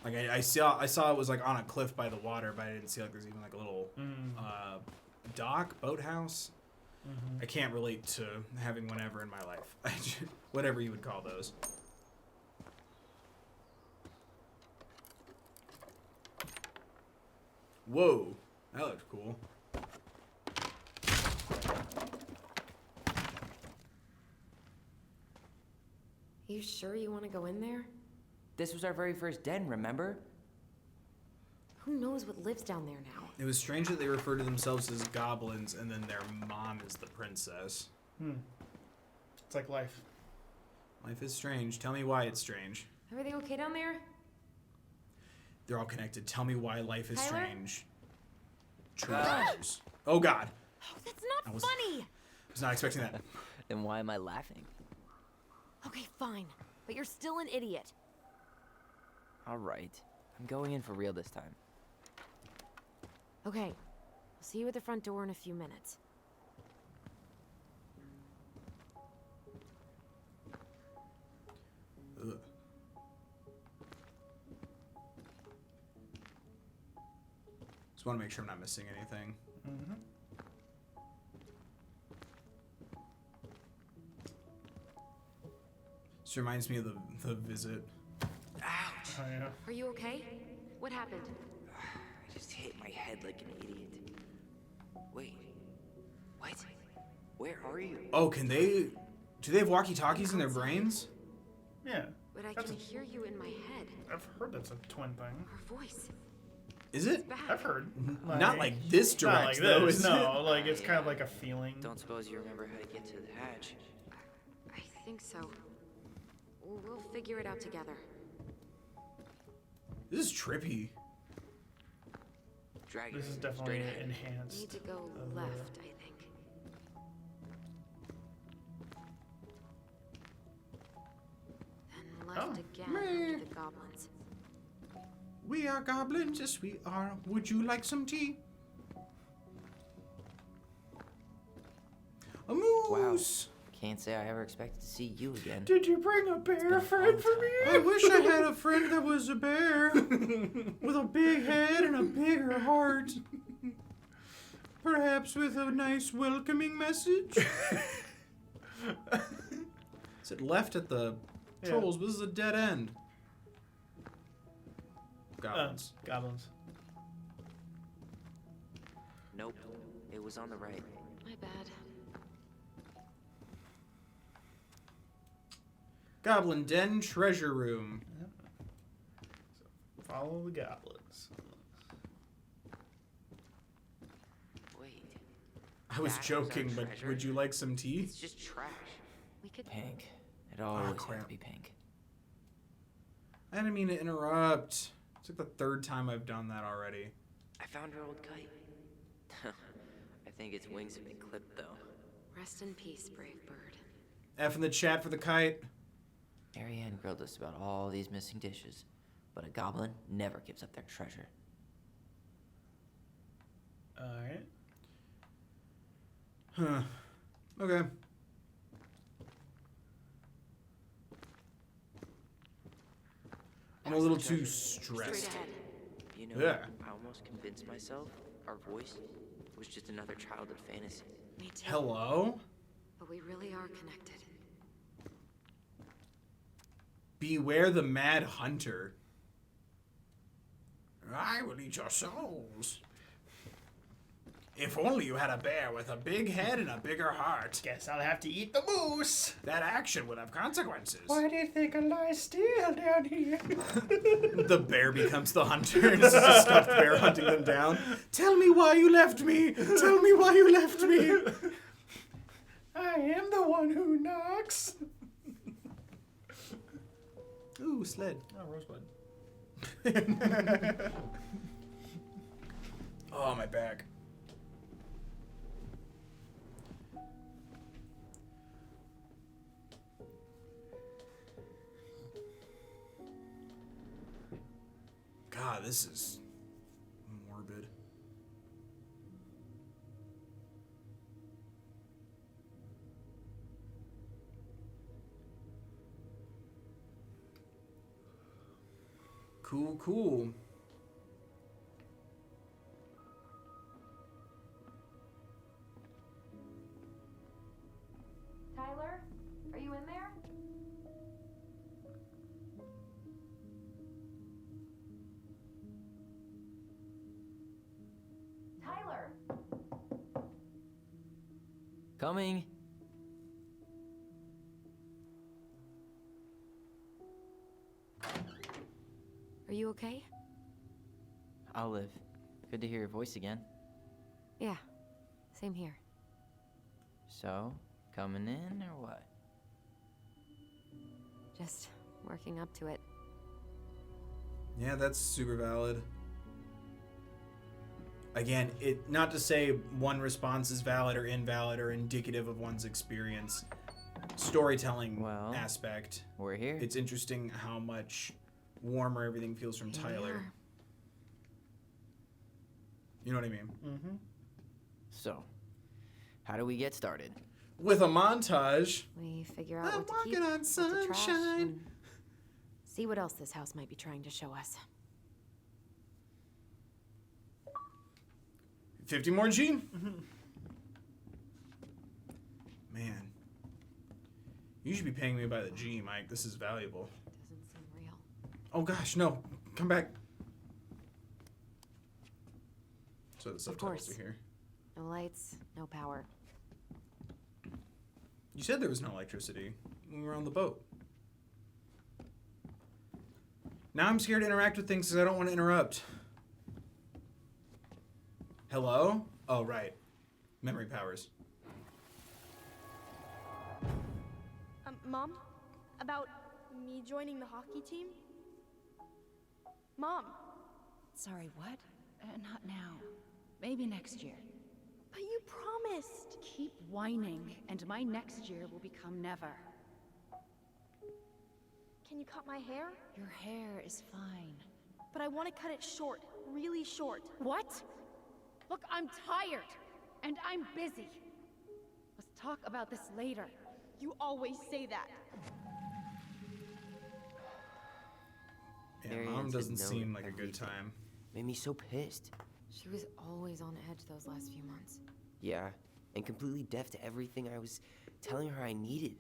Like, I saw it was, like, on a cliff by the water, but I didn't see, like, there's even, like, a little dock, boathouse. Mm-hmm. I can't relate to having one ever in my life. Whatever you would call those. Whoa, that looked cool. You sure you want to go in there? This was our very first den, remember? Who knows what lives down there now? It was strange that they refer to themselves as goblins and then their mom is the princess. It's like life. Life is strange. Tell me why it's strange. Everything okay down there? They're all connected. Tell me why life is Tyler? strange. True values. Oh god. Oh, that's I not was- funny! I was not expecting that. Then why am I laughing? Okay, fine. But you're still an idiot. Alright. I'm going in for real this time. Okay. I'll see you at the front door in a few minutes. Ugh. Just want to make sure I'm not missing anything. Mm-hmm. This reminds me of the visit. Ouch! Oh, yeah. Are you okay? What happened? I just hit my head like an idiot. Wait. What? Where are you? Oh, can they... Do they have walkie-talkies in their brains? Yeah. But I That's can hear you in my head. I've heard that's a twin thing. Her voice. Is it? Bad. I've heard. Not like this direct, Not like though, this. is No, like it's kind of like a feeling. Don't suppose you remember how to get to the hatch? I think so. We'll figure it out together. This is trippy. Drag This it is definitely straight ahead. enhanced. Need to go left, I think. Then left again after the goblins. We are goblins, yes we are. Would you like some tea? A moose! Can't say I ever expected to see you again. Did you bring a bear friend for me? I wish I had a friend that was a bear. With a big head and a bigger heart. Perhaps with a nice welcoming message. Said left at the trolls, but this is a dead end. Goblins. Goblins. Nope. It was on the right. My bad. Goblin Den Treasure Room. Follow the goblins. Wait. I was That was joking, our but treasure? would you like some tea? It's just trash. We could. Pink. It always had crap. to be pink. I didn't mean to interrupt. It's like the third time I've done that already. I found her old kite. I think its wings have been clipped, though. Rest in peace, brave bird. F in the chat for the kite. Marianne grilled us about all these missing dishes, but a goblin never gives up their treasure. Alright. Huh. Okay. I'm a little too stressed. Straight ahead. You know, Yeah. I almost convinced myself our voice was just another childhood fantasy. Me too. Hello? But we really are connected. Beware the mad hunter. I will eat your souls. If only you had a bear with a big head and a bigger heart. Guess I'll have to eat the moose. That action would have consequences. Why do you think I lie still down here? The bear becomes the hunter and it's just a stuffed bear hunting them down. Tell me why you left me. Tell me why you left me. I am the one who knocks. Ooh, sled. Oh, Rosebud. Oh, my back. God, this is morbid. Cool, cool. Tyler, are you in there? Tyler! Coming! Are you okay? I'll live. Good to hear your voice again. Yeah, same here. So, coming in or what? Just working up to it. Yeah, that's super valid. Again, it not to say one response is valid or invalid or indicative of one's experience. Storytelling aspect. We're here. It's interesting how much warmer everything feels from Tyler. You know what I mean? Mm-hmm. So, how do we get started? With a montage. We figure out I'm what to walking keep, on what to trash, sunshine. and see what else this house might be trying to show us. 50 more G. Man. You should be paying me by the G, Mike. This is valuable. Doesn't seem real. Oh gosh, no. Come back. So the subtitles course. are here. No lights, no power. You said there was no electricity when we were on the boat. Now I'm scared to interact with things because I don't want to interrupt. Hello? Oh, right. Memory powers. Mom? About me joining the hockey team? Mom! Sorry, what? Not now. Maybe next year. But you promised! Keep whining, and my next year will become never. Can you cut my hair? Your hair is fine. But I want to cut it short. Really short. What? Look, I'm tired, and I'm busy. Let's talk about this later. You always say that. Yeah, Marianne Mom said doesn't no seem to like a good everything. time. Made me so pissed. She was always on edge those last few months. Yeah, and completely deaf to everything I was telling her I needed.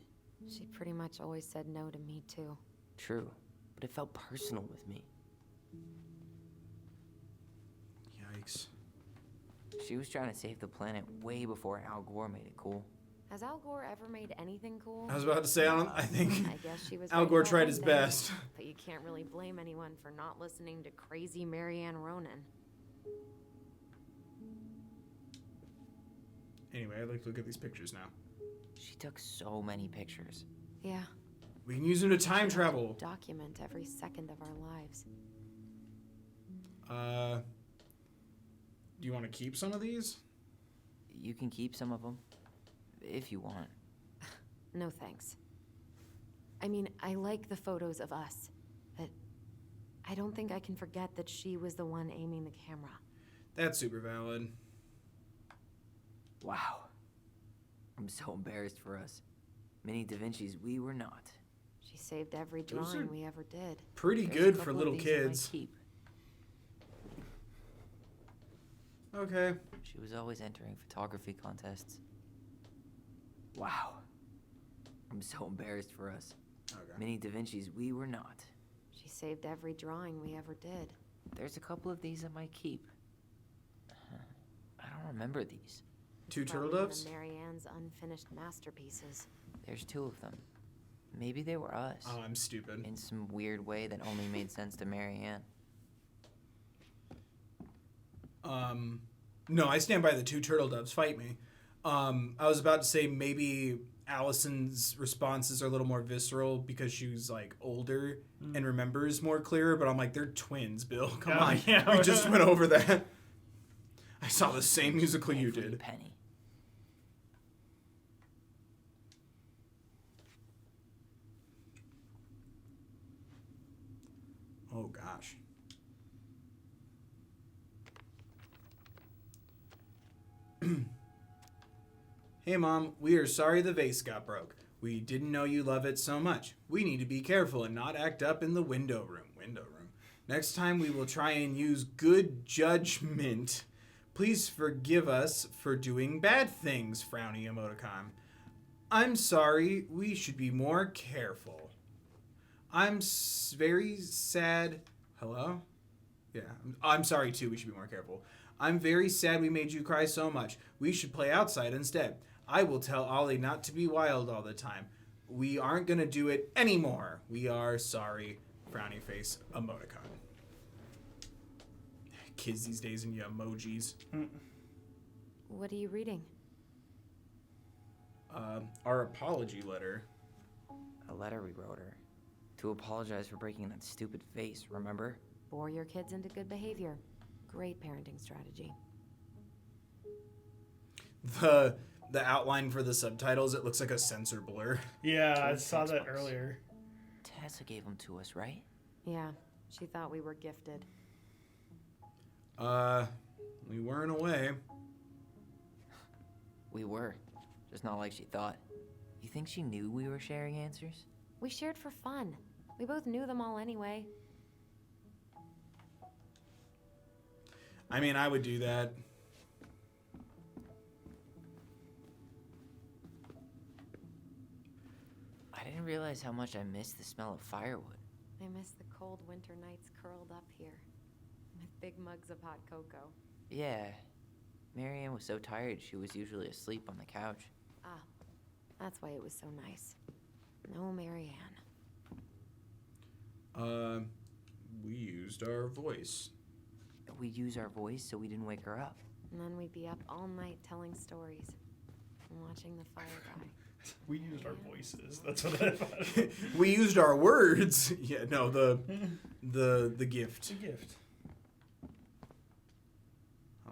She pretty much always said no to me, too. True, but it felt personal with me. Yikes. She was trying to save the planet way before Al Gore made it cool. Has Al Gore ever made anything cool? I was about to say, I think I guess she was Al right Gore about tried one his thing, best. But you can't really blame anyone for not listening to crazy Marianne Ronan. Anyway, I'd like to look at these pictures now. She took so many pictures. Yeah. We can use them to time We have to travel. Document every second of our lives. Do you want to keep some of these? You can keep some of them, if you want. No thanks. I mean, I like the photos of us, but I don't think I can forget that she was the one aiming the camera. That's super valid. Wow. I'm so embarrassed for us. Many Da Vinci's we were not. She saved every Those drawing are we ever did. Pretty There's a good for couple of little these in my kids. keep. Okay. She was always entering photography contests. Wow. I'm so embarrassed for us. Okay. Many Da Vinci's we were not. She saved every drawing we ever did. There's a couple of these I might keep. I don't remember these. Two turtle Probably one doves? of Marianne's unfinished masterpieces. There's two of them. Maybe they were us. Oh, I'm stupid. In some weird way that only made sense to Marianne. No, I stand by the two turtle doves. Fight me. I was about to say maybe Allison's responses are a little more visceral because she's like older and remembers more clearer, but I'm like, they're twins, Bill. Come Oh, on. yeah. We just went over that. I saw the same musical you Every did. penny. Oh, gosh. Hey, Mom, we are sorry the vase got broke. We didn't know you love it so much. We need to be careful and not act up in the window room. Next time we will try and use good judgment. Please forgive us for doing bad things, frowny emoticon. I'm sorry, we should be more careful. I'm very sad. Hello? Yeah, I'm sorry too, we should be more careful. I'm very sad we made you cry so much. We should play outside instead. I will tell Ollie not to be wild all the time. We aren't gonna do it anymore. We are sorry, frowny face emoticon. Kids these days and your emojis. What are you reading? Our apology letter. A letter we wrote her. To apologize for breaking that stupid vase, remember? Bore your kids into good behavior. Great parenting strategy. The outline for the subtitles, it looks like a sensor blur. Yeah, I Towards saw that textbooks. earlier. Tessa gave them to us, right? Yeah, she thought we were gifted. We weren't away. We were. Just not like she thought. You think she knew we were sharing answers? We shared for fun. We both knew them all anyway. I mean, I would do that. I didn't realize how much I missed the smell of firewood. I miss the cold winter nights curled up here, with big mugs of hot cocoa. Yeah. Marianne was so tired she was usually asleep on the couch. Ah, that's why it was so nice. No Marianne. We used our voice. We'd use our voice so we didn't wake her up. And then we'd be up all night telling stories and watching the fire die. We used our voices. That's what I thought. We used our words. Yeah, no, the gift. It's a gift.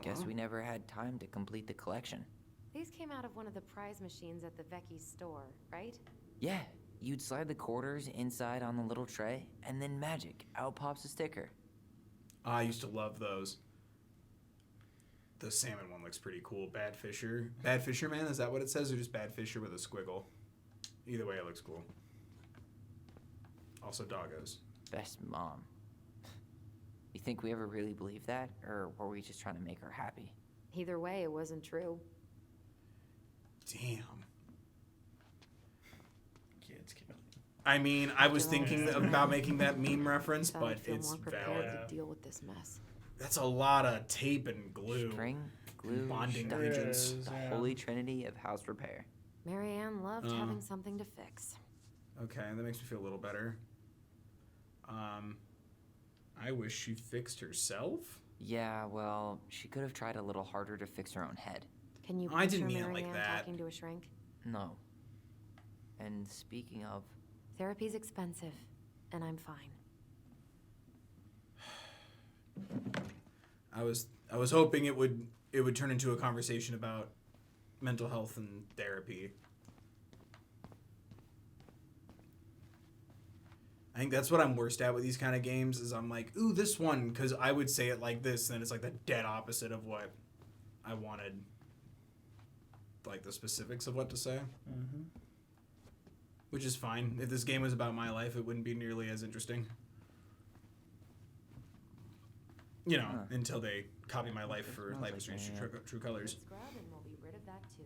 Guess we never had time to complete the collection. These came out of one of the prize machines at the Vecchi's store, right? Yeah, you'd slide the quarters inside on the little tray, and then magic, out pops a sticker. I used to love those. The salmon one looks pretty cool. Bad Fisher. Bad Fisherman, is that what it says? Or just Bad Fisher with a squiggle? Either way, it looks cool. Also doggos. Best mom. You think we ever really believed that, or were we just trying to make her happy? Either way, it wasn't true. Damn. Kids killing. I mean, I was thinking about making that meme reference, Thought I'd but feel it's more prepared valid. to deal with this mess. That's a lot of tape and glue. String, glue, Bonding stuff. agents. The holy trinity of house repair. Marianne loved having something to fix. Okay, that makes me feel a little better. I wish she fixed herself. Yeah, well, she could have tried a little harder to fix her own head. Can you I picture didn't mean it Marianne like that. talking to a shrink? No. And speaking of, Therapy's expensive, and I'm fine. I was hoping it would turn into a conversation about mental health and therapy. I think that's what I'm worst at with these kind of games is I'm like, ooh, this one, because I would say it like this, and then it's like the dead opposite of what I wanted, like the specifics of what to say. Mm-hmm. Which is fine. If this game was about my life, it wouldn't be nearly as interesting. You know, until they copy my life for Life is Strange True Colors. Scrub and we'll be rid of that too.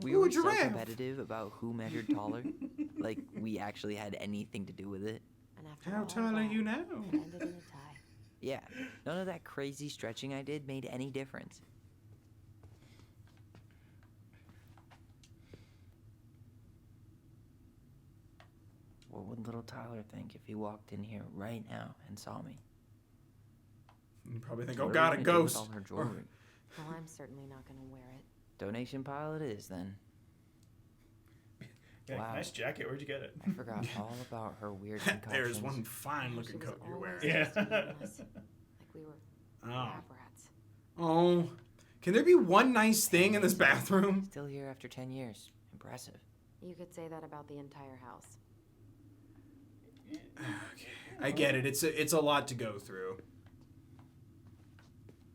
we Ooh, were a so giraffe. competitive about who measured taller. Like, we actually had anything to do with it. And after How all tall are that, you now? it ended in a tie. Yeah, none of that crazy stretching I did made any difference. What would little Tyler think if he walked in here right now and saw me? You probably think, What oh are god, we a gonna do with ghost. all her jewelry? Well, I'm certainly not gonna wear it. Donation pile it is, then. Yeah, Wow. nice jacket. Where'd you get it? I forgot all about her weird concoctions. There's one fine She looking was coat you're always wearing. Yeah. just meeting us, like we were Oh. lab rats. Oh. Can there be one nice thing in this bathroom? Still here after 10 years. Impressive. You could say that about the entire house. Okay. I get it. It's a lot to go through.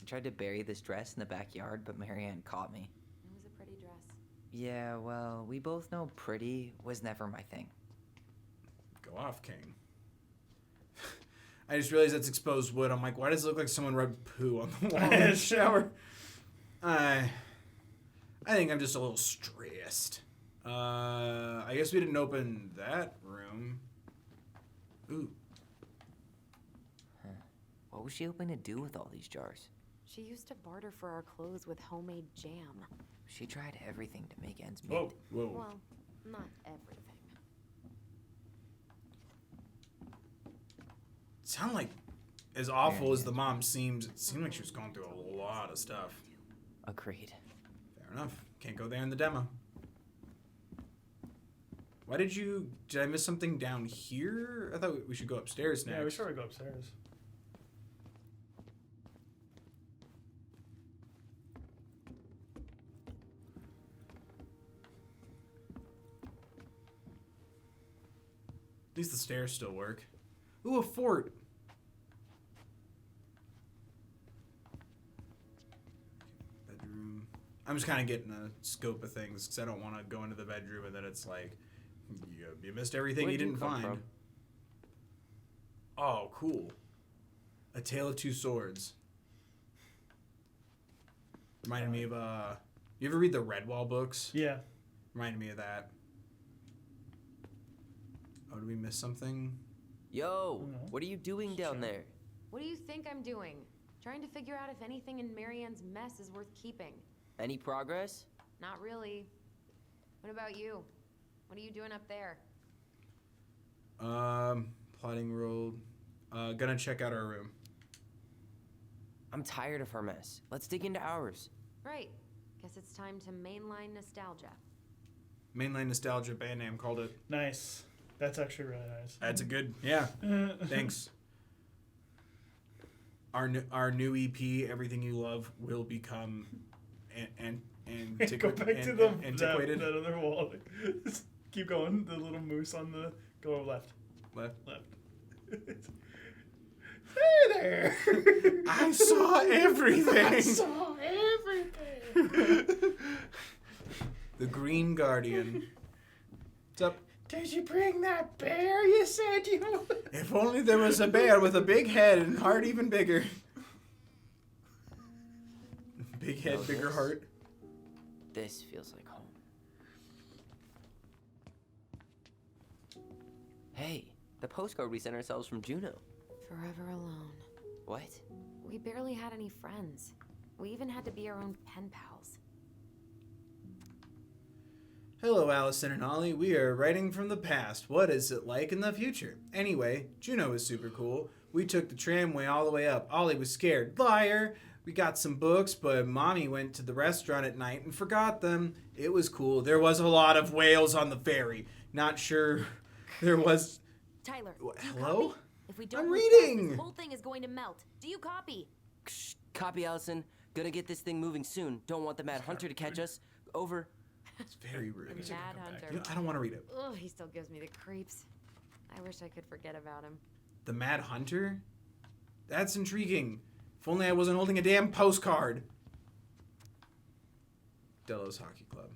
I tried to bury this dress in the backyard, but Marianne caught me. It was a pretty dress. Yeah, well, we both know pretty was never my thing. Go off, King. I just realized that's exposed wood. I'm like, why does it look like someone rubbed poo on the wall in the shower? I think I'm just a little stressed. I guess we didn't open that room. Ooh. Huh. What was she hoping to do with all these jars? She used to barter for our clothes with homemade jam. She tried everything to make ends meet. Whoa. Whoa. Well, not everything. It sounded like, as awful as the mom seems, it seemed like she was going through a lot of stuff. Agreed. Fair enough. Can't go there in the demo. Why did I miss something down here? I thought we should go upstairs next. Yeah, we should probably go upstairs. At least the stairs still work. Ooh, a fort. Bedroom. I'm just kind of getting a scope of things because I don't want to go into the bedroom and then it's like, you missed everything Where'd you you didn't come find. from? Oh, cool. A Tale of Two Swords. Reminded me of, you ever read the Redwall books? Yeah. Reminded me of that. Oh, did we miss something? Yo, what are you doing down there? What do you think I'm doing? Trying to figure out if anything in Marianne's mess is worth keeping. Any progress? Not really. What about you? What are you doing up there? Plotting role. Gonna check out our room. I'm tired of our mess. Let's dig into ours. Right. Guess it's time to mainline nostalgia. Mainline Nostalgia band name called it. Nice. That's actually really nice. That's a good, yeah. Thanks. Our new EP, Everything You Love, will become Go back to antiquated. that other wall. Keep going. The little moose on the... Go left. Left. Hey there! I saw everything. I saw everything. The Green Guardian. What's up? Did you bring that bear you said you... If only there was a bear with a big head and heart even bigger. Big head, bigger heart. This feels like home. Hey, the postcard we sent ourselves from Juneau. Forever alone. What? We barely had any friends. We even had to be our own pen pals. Hello, Allison and Ollie. We are writing from the past. What is it like in the future? Anyway, Juneau is super cool. We took the tramway all the way up. Ollie was scared. Liar! We got some books, but Mommy went to the restaurant at night and forgot them. It was cool. There was a lot of whales on the ferry. Not sure there was... Tyler, do you hello? copy? If we don't I'm move fast, reading. this whole thing is going to melt. Do you copy? Shh, copy, Allison. Gonna get this thing moving soon. Don't want the Mad Hunter to catch us. Over. It's very rude. Mad Hunter. You know, I don't want to read it. Ugh, he still gives me the creeps. I wish I could forget about him. The Mad Hunter? That's intriguing. If only I wasn't holding a damn postcard. Delos Hockey Club.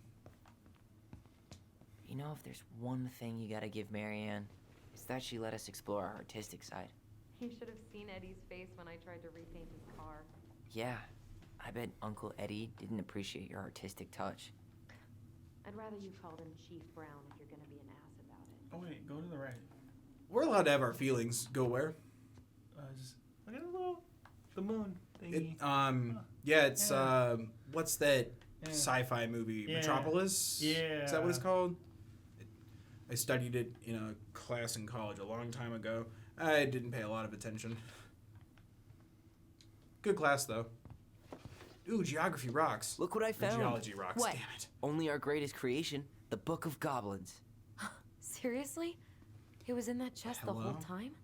You know, if there's one thing you gotta give Marianne, it's that she let us explore our artistic side. You should have seen Eddie's face when I tried to repaint his car. Yeah, I bet Uncle Eddie didn't appreciate your artistic touch. I'd rather you called him Chief Brown if you're gonna be an ass about it. Oh wait, go to the right. We're allowed to have our feelings. Go where? Just look at the moon thingy. Yeah, it's Yeah. What's that Yeah. sci-fi movie? Yeah. Metropolis? Yeah. Is that what it's called? I studied it in a class in college a long time ago. I didn't pay a lot of attention. Good class though. Ooh, geography rocks. Look what I Or found. geology rocks. What? Damn it. Only our greatest creation, the Book of Goblins. Seriously? It was in that chest the whole Hello? time?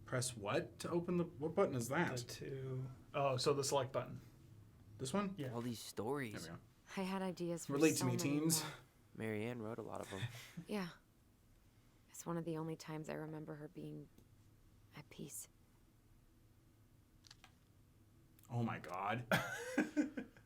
Press what to open the? What button is that? The two. Oh, so the select button. This one? Yeah. All these There stories. we go. I had ideas for Relate so to me, many teens. more. Marianne wrote a lot of them. Yeah. It's one of the only times I remember her being at peace. Oh my god.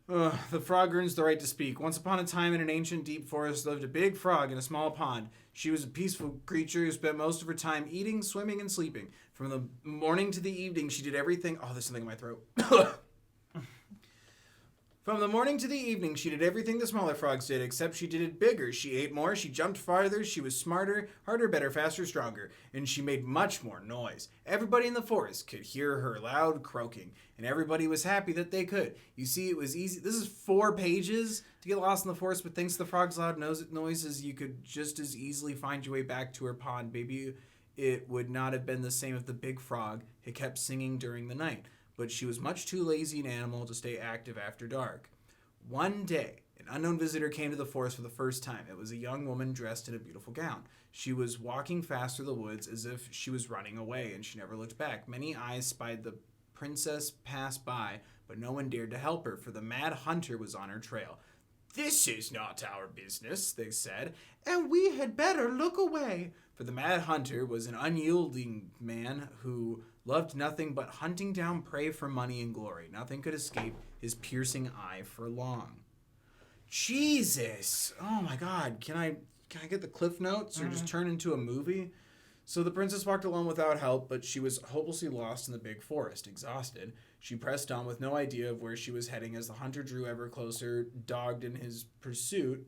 Ugh, the frog earns the right to speak. Once upon a time in an ancient deep forest lived a big frog in a small pond. She was a peaceful creature who spent most of her time eating, swimming, and sleeping. From the morning to the evening, she did everything... Oh, there's something in my throat. From the morning to the evening, she did everything the smaller frogs did, except she did it bigger. She ate more, she jumped farther, she was smarter, harder, better, faster, stronger, and she made much more noise. Everybody in the forest could hear her loud croaking, and everybody was happy that they could. You see, it was easy. This is 4 pages to get lost in the forest, but thanks to the frog's loud noises, you could just as easily find your way back to her pond. Maybe it would not have been the same if the big frog had kept singing during the night. But she was much too lazy an animal to stay active after dark. One day, an unknown visitor came to the forest for the first time. It was a young woman dressed in a beautiful gown. She was walking fast through the woods as if she was running away, and she never looked back. Many eyes spied the princess pass by, but no one dared to help her, for the Mad Hunter was on her trail. "This is not our business," they said, "and we had better look away." For the Mad Hunter was an unyielding man who loved nothing but hunting down prey for money and glory. Nothing could escape his piercing eye for long. Jesus! Oh my god, can I get the cliff notes or just turn into a movie? So the princess walked alone without help, but she was hopelessly lost in the big forest. Exhausted, she pressed on with no idea of where she was heading as the hunter drew ever closer, dogged in his pursuit.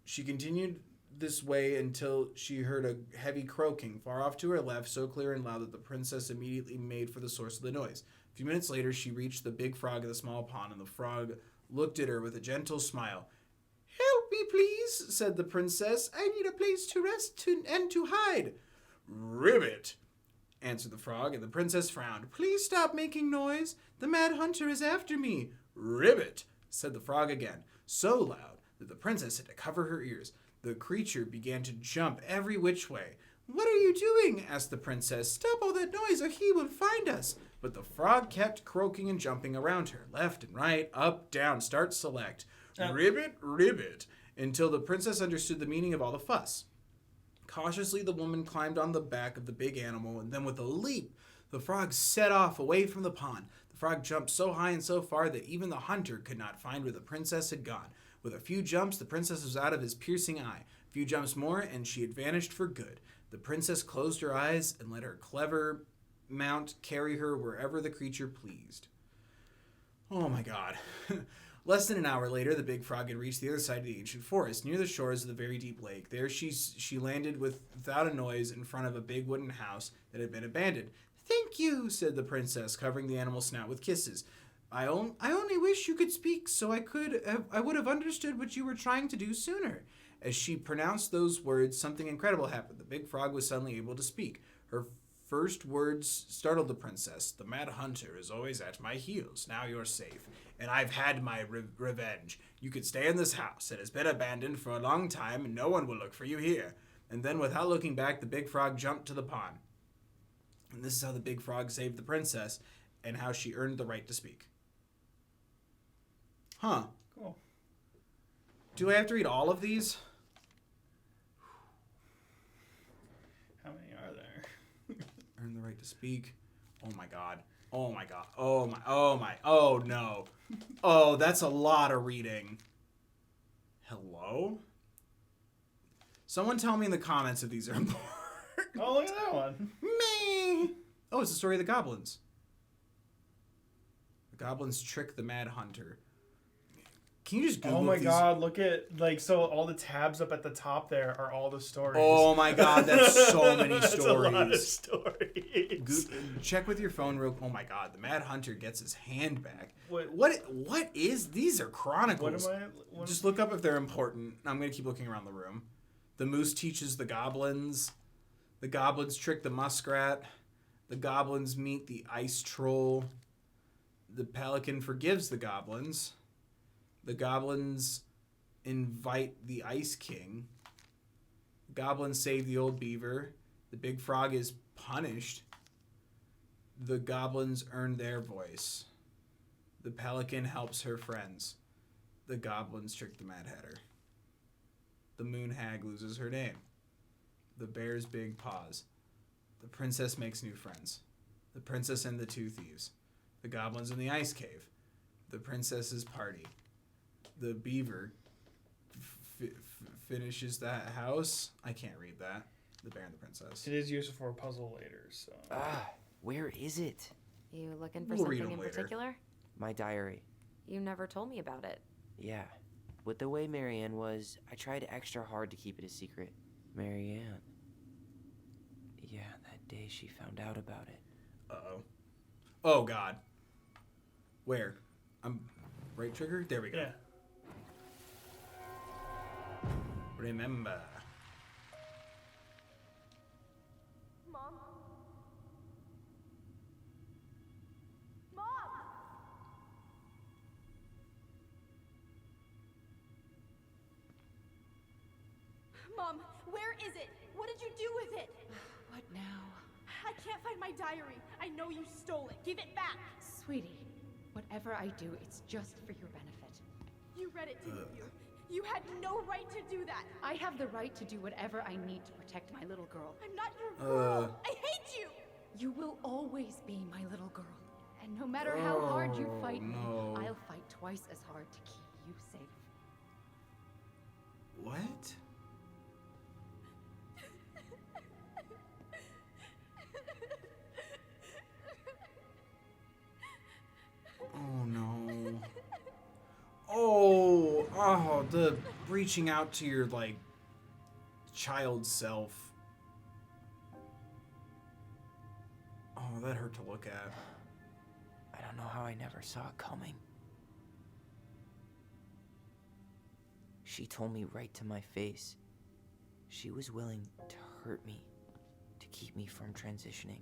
She continued this way until she heard a heavy croaking far off to her left, so clear and loud that the princess immediately made for the source of the noise. A few minutes later, she reached the big frog in the small pond, and the frog looked at her with a gentle smile. "Help me, please," said the princess. "I need a place to rest and to hide." "Ribbit," answered the frog, and the princess frowned. "Please stop making noise. The mad hunter is after me." "Ribbit," said the frog again, so loud that the princess had to cover her ears. The creature began to jump every which way. "What are you doing?" asked the princess. "Stop all that noise, or he will find us." But the frog kept croaking and jumping around her, left and right, up, down, start, select. Ribbit, ribbit, until the princess understood the meaning of all the fuss. Cautiously, the woman climbed on the back of the big animal, and then with a leap, the frog set off away from the pond. The frog jumped so high and so far that even the hunter could not find where the princess had gone. With a few jumps, the princess was out of his piercing eye. A few jumps more, and she had vanished for good. The princess closed her eyes and let her clever mount carry her wherever the creature pleased. Oh my god. Less than an hour later, the big frog had reached the other side of the ancient forest, near the shores of the very deep lake. There she landed without a noise in front of a big wooden house that had been abandoned. "Thank you," said the princess, covering the animal's snout with kisses. I only wish you could speak so I would have understood what you were trying to do sooner." As she pronounced those words, something incredible happened. The big frog was suddenly able to speak. Her first words startled the princess. "The mad hunter is always at my heels. Now you're safe, and I've had my revenge. You could stay in this house. It has been abandoned for a long time, and no one will look for you here." And then, without looking back, the big frog jumped to the pond. And this is how the big frog saved the princess, and how she earned the right to speak. Huh. Cool. Do I have to read all of these? How many are there? Earn the right to speak. Oh my god. Oh my god. Oh my. Oh my. Oh no. Oh, that's a lot of reading. Hello? Someone tell me in the comments if these are important. Oh, look at that one. Me. Oh, it's the story of the goblins. The goblins trick the mad hunter. Can you just Google Oh my these? god, look at, so all the tabs up at the top there are all the stories. Oh my god, that's so many That's stories. a lot of stories. Check with your phone real. Oh my god, the mad hunter gets his hand back. What is? These are chronicles. What Just look up if they're important. I'm gonna keep looking around the room. The moose teaches the goblins. The goblins trick the muskrat. The goblins meet the ice troll. The pelican forgives the goblins. The goblins invite the Ice King. Goblins save the old beaver. The big frog is punished. The goblins earn their voice. The pelican helps her friends. The goblins trick the Mad Hatter. The moon hag loses her name. The bear's big paws. The princess makes new friends. The princess and the two thieves. The goblins in the ice cave. The princess's party. The beaver finishes that house. I can't read that. The bear and the princess. It is useful for a puzzle later, so. Where is it? You looking for We'll read something 'em in later. particular? My diary. You never told me about it. Yeah. With the way Marianne was, I tried extra hard to keep it a secret. Marianne. Yeah, that day she found out about it. Uh-oh. Oh, God. Where? Right trigger? There we go. Yeah. Remember. Mom? Mom! Mom, where is it? What did you do with it? What now? I can't find my diary. I know you stole it. Give it back. Sweetie, whatever I do, it's just for your benefit. You read it, didn't you? You had no right to do that. I have the right to do whatever I need to protect my little girl. I'm not your girl. I hate you. You will always be my little girl. And no matter how hard you fight me, no. I'll fight twice as hard to keep you safe. What? Oh, no. Oh, the reaching out to your, child self. Oh, that hurt to look at. I don't know how I never saw it coming. She told me right to my face. She was willing to hurt me to keep me from transitioning.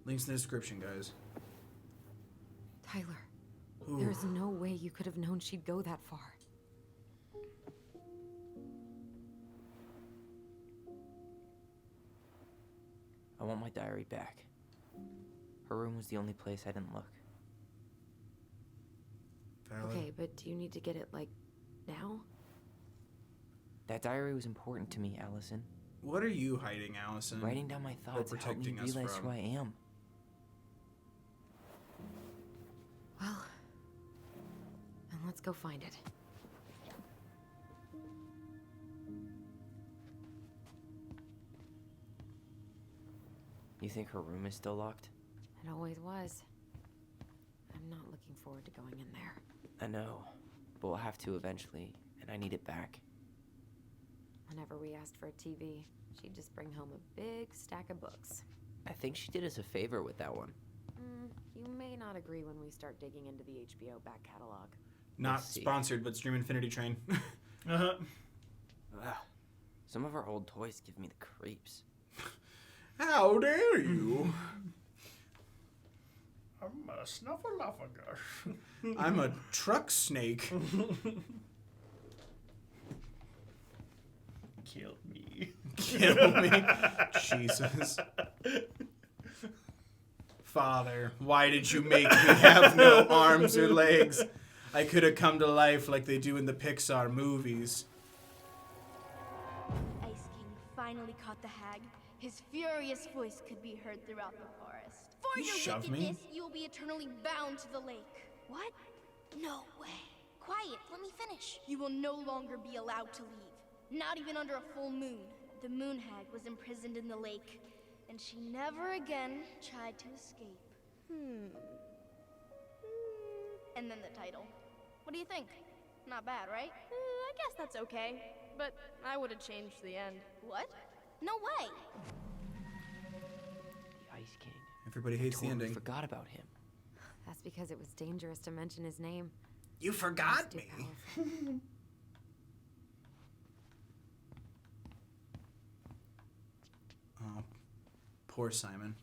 Links in the description, guys. Tyler, Ooh. there's no way you could have known she'd go that far. I want my diary back. Her room was the only place I didn't look. Valid. Okay, but do you need to get it, like, now? That diary was important to me, Allison. What are you hiding, Allison? Writing down my thoughts helped me protecting us realize from? who I am. Well, then let's go find it. You think her room is still locked? It always was. I'm not looking forward to going in there. I know, but we'll have to eventually, and I need it back. Whenever we asked for a TV, she'd just bring home a big stack of books. I think she did us a favor with that one. You may not agree when we start digging into the HBO back catalog. Not Let's see. sponsored, but Stream Infinity Train. Uh-huh. Ugh. Some of our old toys give me the creeps. How dare you? I'm a snuffleupagus. I'm a truck snake. Kill me. Kill me. Jesus. Father, why did you make me have no arms or legs? I could have come to life like they do in the Pixar movies. Ice King finally caught the hag. His furious voice could be heard throughout the forest. For You your shove me? wickedness, you will be eternally bound to the lake. What? No way. Quiet, let me finish. You will no longer be allowed to leave. Not even under a full moon. The moon hag was imprisoned in the lake, and she never again tried to escape. And then the title. What do you think? Not bad, right? I guess that's okay. But I would have changed the end. What? No way! The Ice King. Everybody hates Totally the ending. forgot about him. That's because it was dangerous to mention his name. You He's forgot too me. powerful. Oh, poor Simon.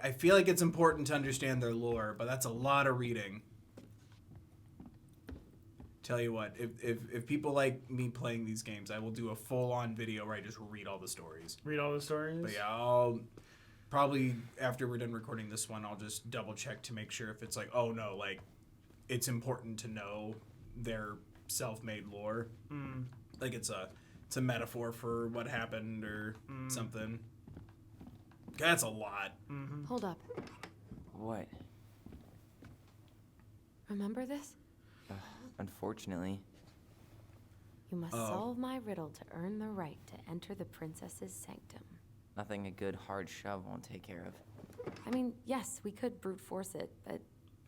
I feel like it's important to understand their lore, but that's a lot of reading. Tell you what, if people like me playing these games, I will do a full-on video where I just read all the stories. Read all the stories? But yeah, I'll probably, after we're done recording this one, I'll just double check to make sure if it's like, oh no, like, it's important to know their self-made lore. Like it's a metaphor for what happened or something. That's a lot. Hold up. What? Remember this? Unfortunately. You must solve my riddle to earn the right to enter the princess's sanctum. Nothing a good hard shove won't take care of. I mean, yes, we could brute force it, but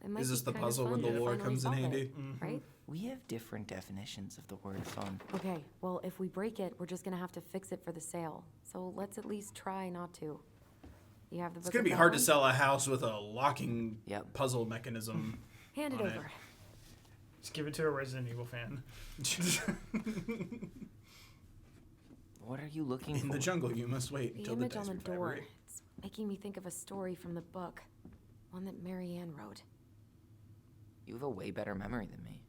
it might Is this be the kind of puzzle fun where the to lore finally comes in solve it, handy? right? We have different definitions of the word fun. Okay, well, if we break it, we're just gonna have to fix it for the sale. So let's at least try not to. You have the book. It's gonna be of hard to Goblins? sell a house with a locking Yep. puzzle mechanism. Hand it on it. over. Just give it to a Resident Evil fan. What are you looking for? In the jungle, you must wait The until the image on the desert door. vibrate. It's making me think of a story from the book. One that Marianne wrote. You have a way better memory than me.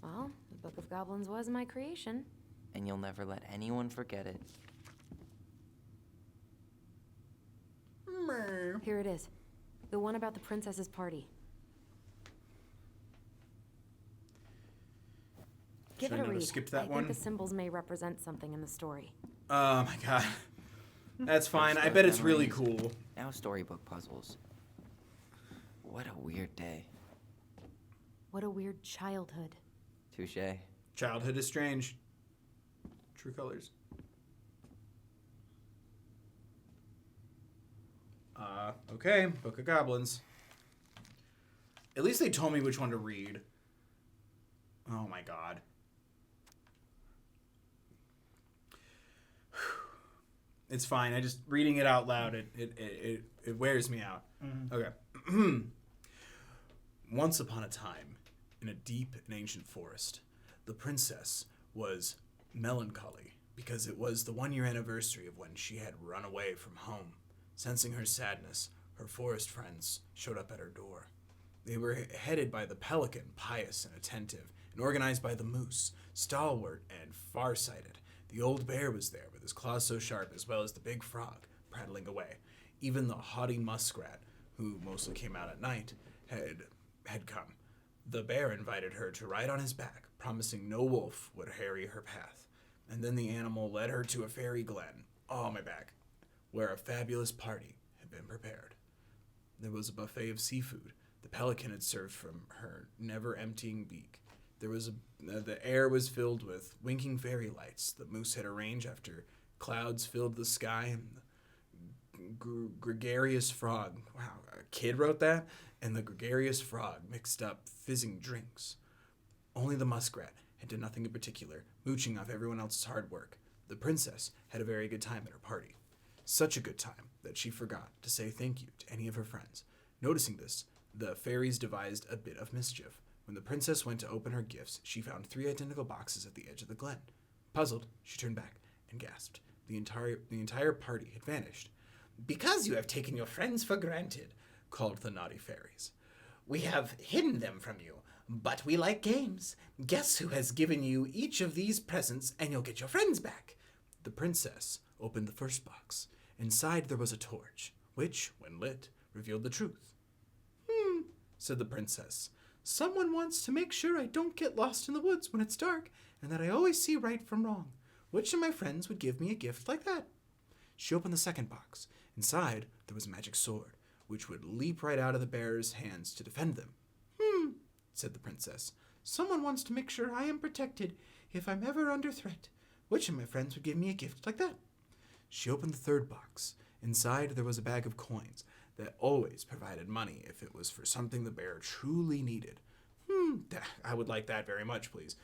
Well, the Book of Goblins was my creation. And you'll never let anyone forget it. Here it is. The one about the princess's party. Give Should it I a know to read. skip that I one? think the symbols may represent something in the story. Oh my god. That's fine. I Those bet it's really memories. cool. Now storybook puzzles. What a weird day. What a weird childhood. Touché. Childhood is strange. True colors. Okay, Book of Goblins. At least they told me which one to read. Oh my god. It's fine. I just reading it out loud. It wears me out. Mm-hmm. Okay. Once upon a time, in a deep and ancient forest, the princess was melancholy because it was the 1-year anniversary of when she had run away from home. Sensing her sadness, her forest friends showed up at her door. They were headed by the pelican, pious and attentive, and organized by the moose, stalwart and farsighted. The old bear was there with his claws so sharp, as well as the big frog prattling away. Even the haughty muskrat, who mostly came out at night, had come. The bear invited her to ride on his back, promising no wolf would harry her path. And then the animal led her to a fairy glen, my back, where a fabulous party had been prepared. There was a buffet of seafood the pelican had served from her never-emptying beak. The air was filled with winking fairy lights the moose had arranged after clouds filled the sky, and the gregarious frog, wow, a kid wrote that, and the gregarious frog mixed up fizzing drinks. Only the muskrat had done nothing in particular, mooching off everyone else's hard work. The princess had a very good time at her party. Such a good time that she forgot to say thank you to any of her friends. Noticing this, the fairies devised a bit of mischief. When the princess went to open her gifts, she found 3 identical boxes at the edge of the glen. Puzzled, she turned back and gasped. The entire party had vanished. "Because you have taken your friends for granted," called the naughty fairies. "We have hidden them from you, but we like games. Guess who has given you each of these presents, and you'll get your friends back." The princess opened the first box. Inside there was a torch, which, when lit, revealed the truth. Said the princess. "Someone wants to make sure I don't get lost in the woods when it's dark, and that I always see right from wrong. Which of my friends would give me a gift like that?" She opened the second box. Inside, there was a magic sword, which would leap right out of the bear's hands to defend them. Said the princess. "Someone wants to make sure I am protected if I'm ever under threat. Which of my friends would give me a gift like that?" She opened the third box. Inside, there was a bag of coins that always provided money if it was for something the bear truly needed. I would like that very much, please."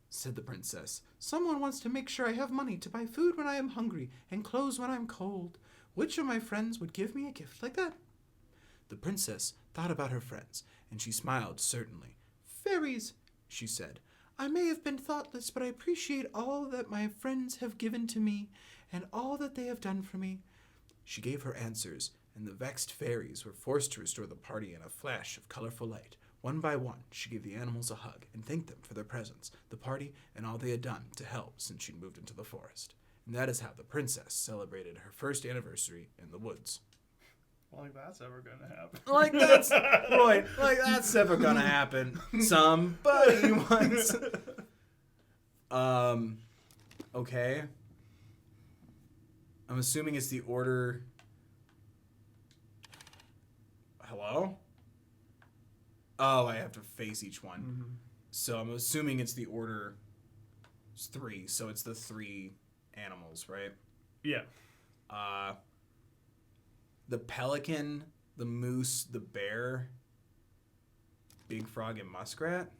Said the princess. "Someone wants to make sure I have money to buy food when I am hungry and clothes when I'm cold. Which of my friends would give me a gift like that?" The princess thought about her friends, and she smiled certainly. "Fairies," she said. "I may have been thoughtless, but I appreciate all that my friends have given to me, and all that they have done for me." She gave her answers, and the vexed fairies were forced to restore the party in a flash of colorful light. One by one, she gave the animals a hug and thanked them for their presence, the party, and all they had done to help since she'd moved into the forest. And that is how the princess celebrated her first anniversary in the woods. Like that's ever gonna happen. Like that's right. Like that's never gonna happen. Somebody once. Okay. I'm assuming it's the order. Hello? Oh, I have to face each one. Mm-hmm. So I'm assuming it's the order. It's 3, so it's the 3 animals, right? Yeah. The pelican, the moose, the bear, big frog, and muskrat.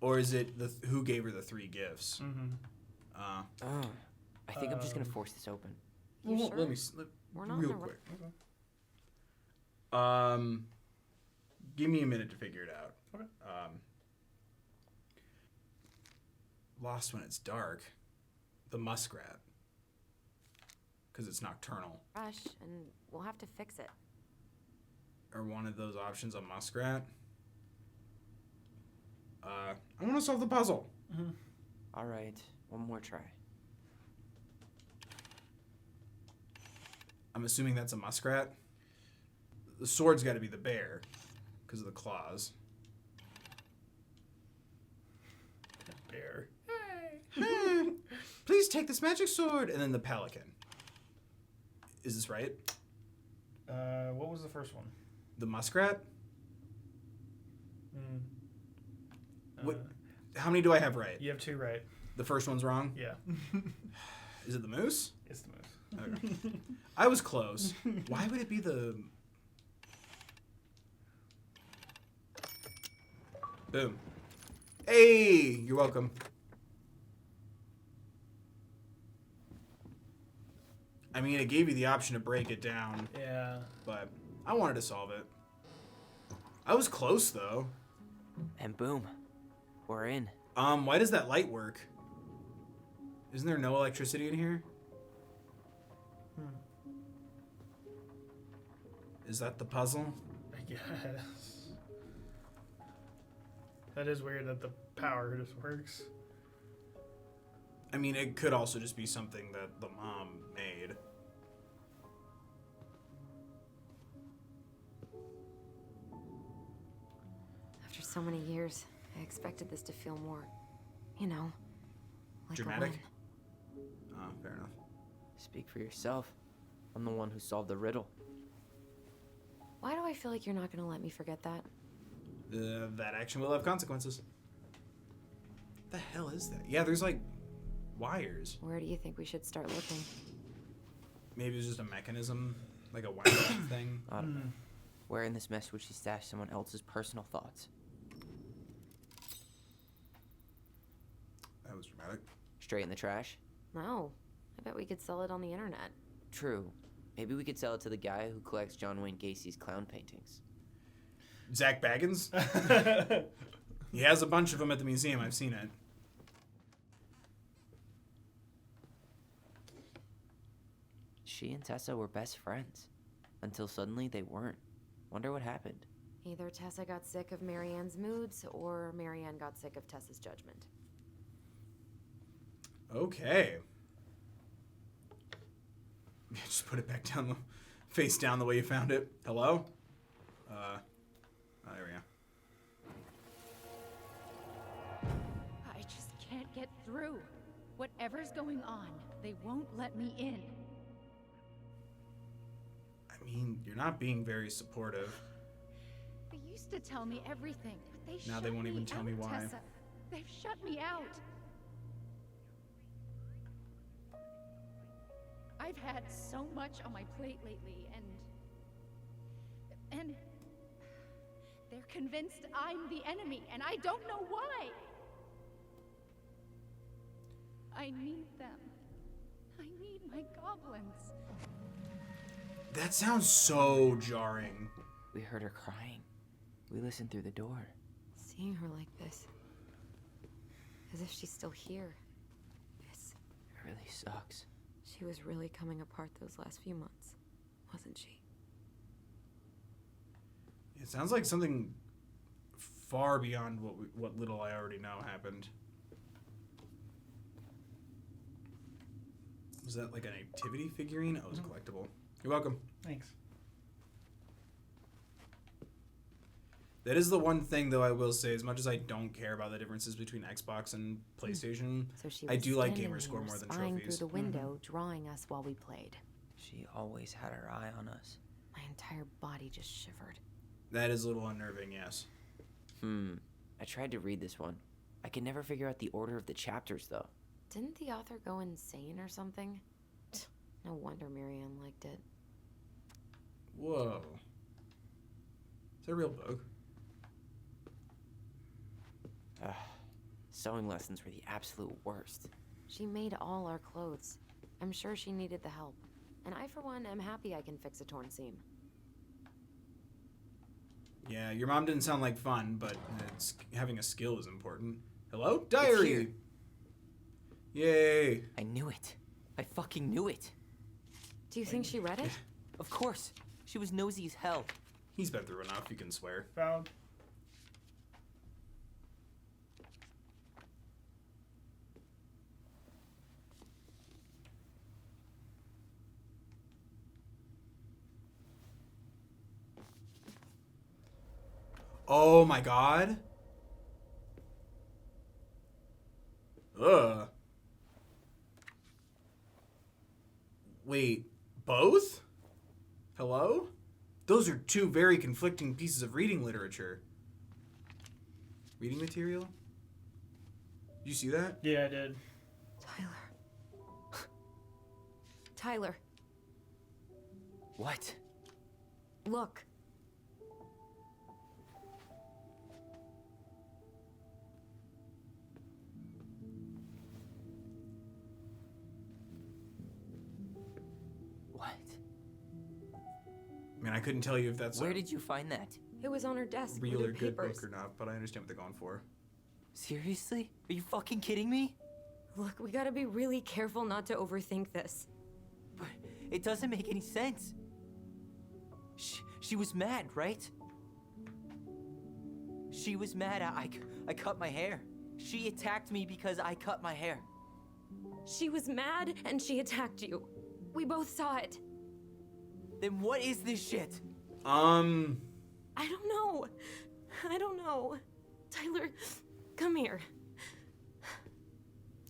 Or is it who gave her the 3 gifts? Mm-hmm. I think I'm just gonna force this open. You Well, sure? let me We're not real in a quick. Okay. Give me a minute to figure it out. Okay. Lost when it's dark. The muskrat. Because it's nocturnal. Rush, and we'll have to fix it. Or one of those options on muskrat. I want to solve the puzzle. Mm-hmm. All right, one more try. I'm assuming that's a muskrat. The sword's got to be the bear because of the claws. Bear. Please take this magic sword. And then the pelican. Is this right? What was the first one? The muskrat? What? How many do I have right? You have 2 right. The first one's wrong? Yeah. Is it the moose? It's the moose. Okay. I was close. Why would it be the... Boom. Hey! You're welcome. I mean, it gave you the option to break it down. Yeah. But I wanted to solve it. I was close, though. And boom. We're in. Why does that light work? Isn't there no electricity in here? Is that the puzzle? I guess. That is weird that the power just works. I mean, it could also just be something that the mom made. After so many years, I expected this to feel more, you know, like Dramatic? a win. Oh, fair enough. Speak for yourself. I'm the one who solved the riddle. Why do I feel like you're not gonna let me forget that? That action will have consequences. What the hell is that? Yeah, there's like wires. Where do you think we should start looking? Maybe it's just a mechanism, like a wire thing. I don't know. Where in this mess would she stash someone else's personal thoughts? That was dramatic. Straight in the trash? No. I bet we could sell it on the internet. True. Maybe we could sell it to the guy who collects John Wayne Gacy's clown paintings. Zach Baggins? He has a bunch of them at the museum. I've seen it. She and Tessa were best friends. Until suddenly they weren't. Wonder what happened. Either Tessa got sick of Marianne's moods, or Marianne got sick of Tessa's judgment. Okay. Just put it back down, face down the way you found it. Hello? Oh, there we go. I just can't get through. Whatever's going on, they won't let me in. I mean, you're not being very supportive. They used to tell me everything, but Now they won't even tell me why. Tessa. They've shut me out. I've had so much on my plate lately, and they're convinced I'm the enemy, and I don't know why. I need them. I need my goblins. That sounds so jarring. We heard her crying. We listened through the door. Seeing her like this, as if she's still here. It really sucks. She was really coming apart those last few months, wasn't she? It sounds like something far beyond what little I already know happened. Was that like an activity figurine? Oh, it was a collectible. You're welcome. Thanks. That is the one thing, though, I will say, as much as I don't care about the differences between Xbox and PlayStation, So she I was do like standing gamer score here, more than spying trophies. through the window, drawing us while we played. She always had her eye on us. My entire body just shivered. That is a little unnerving, yes. I tried to read this one. I could never figure out the order of the chapters, though. Didn't the author go insane or something? No wonder Marianne liked it. Whoa. Is that a real book? Sewing lessons were the absolute worst. She made all our clothes. I'm sure she needed the help. And I, for one, am happy I can fix a torn seam. Yeah, your mom didn't sound like fun, but having a skill is important. Hello? Diary! Yay! I knew it. I fucking knew it. Do you think she read it? Of course. She was nosy as hell. He's been through enough, you can swear. Found. Oh my god. Ugh. Wait, both? Hello? Those are two very conflicting pieces of reading literature. Reading material? Did you see that? Yeah, I did. Tyler, What? look. What? I mean, I couldn't tell you if that's Where a did you find that? It was on her desk. real with or her good papers. book or not, but I understand what they're going for. Seriously? Are you fucking kidding me? Look, we gotta be really careful not to overthink this. But it doesn't make any sense. She was mad, right? She was mad I cut my hair. She attacked me because I cut my hair. She was mad and she attacked you. We both saw it. Then what is this shit? I don't know. I don't know. Tyler, come here.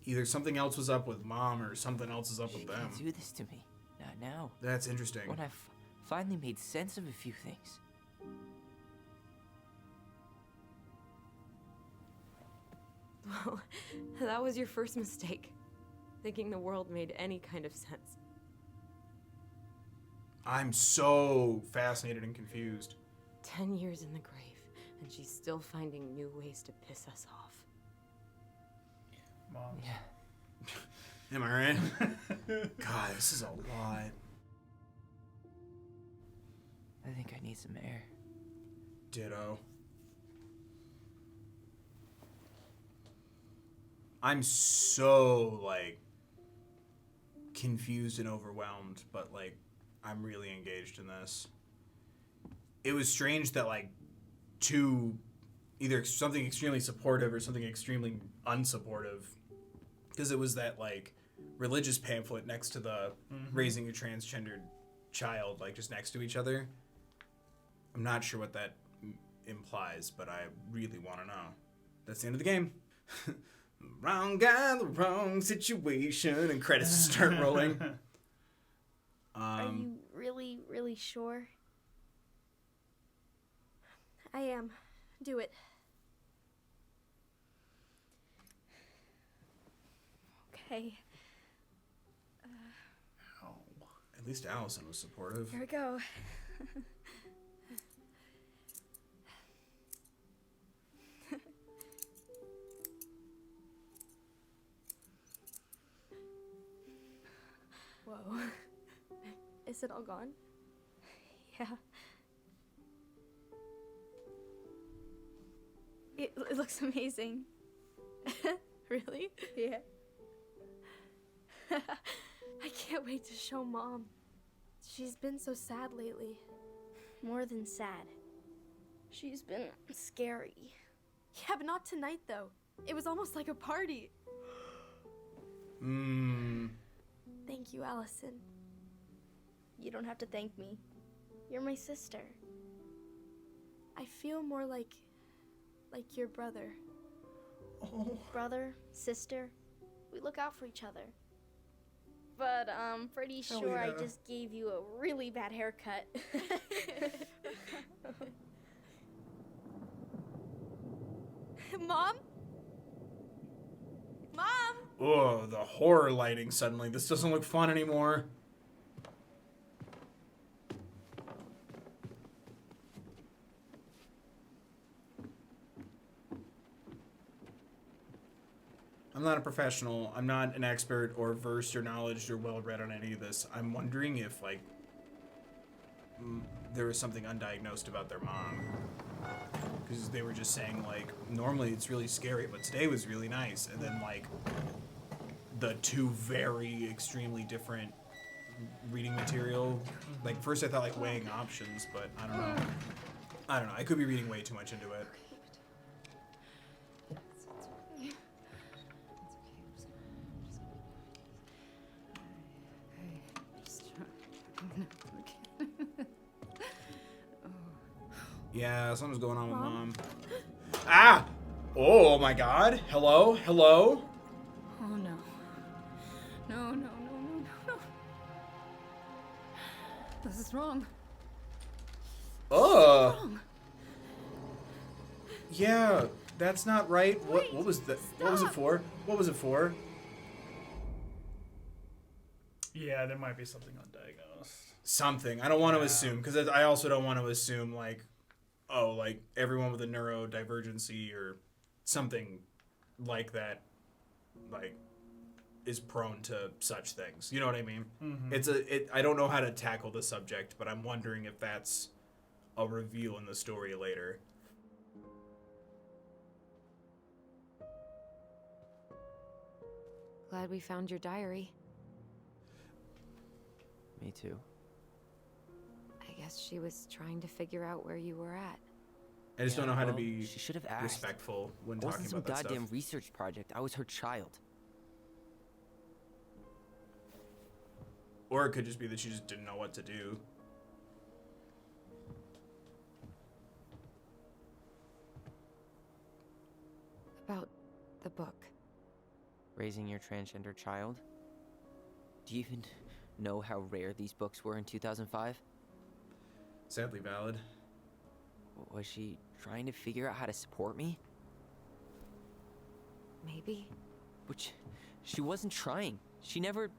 Either something else was up with Mom or something else is up She with them. can't do this to me. Not now. That's interesting. When I finally made sense of a few things. Well, that was your first mistake. Thinking the world made any kind of sense. I'm so fascinated and confused. 10 years in the grave, and she's still finding new ways to piss us off. Mom. Yeah. Am I right? God, this is a lot. I think I need some air. Ditto. I'm so, like, confused and overwhelmed, but, like, I'm really engaged in this. It was strange that, like, two, either something extremely supportive or something extremely unsupportive, because it was that, like, religious pamphlet next to the raising a transgendered child, like, just next to each other. I'm not sure what that implies, but I really want to know. That's the end of the game. Wrong guy, the wrong situation, and credits start rolling. Are you really, really sure? I am. Do it. Okay. At least Allison was supportive. Here we go. Whoa. Is it all gone? Yeah. It looks amazing. Really? Yeah. I can't wait to show Mom. She's been so sad lately. More than sad. She's been scary. Yeah, but not tonight, though. It was almost like a party. Thank you, Allison. You don't have to thank me. You're my sister. I feel more like your brother. Oh. Brother, sister, we look out for each other. But I'm pretty Hell sure I yeah. just gave you a really bad haircut. Mom? Mom? Oh, the horror lighting suddenly. This doesn't look fun anymore. I'm not a professional. I'm not an expert or versed or knowledgeable or well-read on any of this. I'm wondering if, like, there was something undiagnosed about their mom. Because they were just saying, like, normally it's really scary, but today was really nice. And then, like, the two very extremely different reading material. Like, first I thought, like, weighing options, but I don't know. I don't know. I could be reading way too much into it. Yeah, something's going on with Mom. Ah! Oh my God! Hello? Hello? Oh no. No, no, no, no, no, no. This is wrong. Wrong. Yeah, that's not right. Wait, What was that? What was it for? What was it for? Yeah, there might be something undiagnosed. Something. I don't want to Yeah. assume, because I also don't want to assume like, oh, like everyone with a neurodivergency or something like that, like, is prone to such things. You know what I mean? Mm-hmm. I don't know how to tackle the subject, but I'm wondering if that's a reveal in the story later. Glad we found your diary. Me too. I guess she was trying to figure out where you were at. I just don't know how to be She should have asked. respectful when It talking wasn't some about that goddamn stuff. research project. I was her child. Or it could just be that she just didn't know what to do. About the book. Raising your transgender child? Do you even know how rare these books were in 2005? Sadly valid. Was she trying to figure out how to support me? Maybe. Which, she wasn't trying. She never...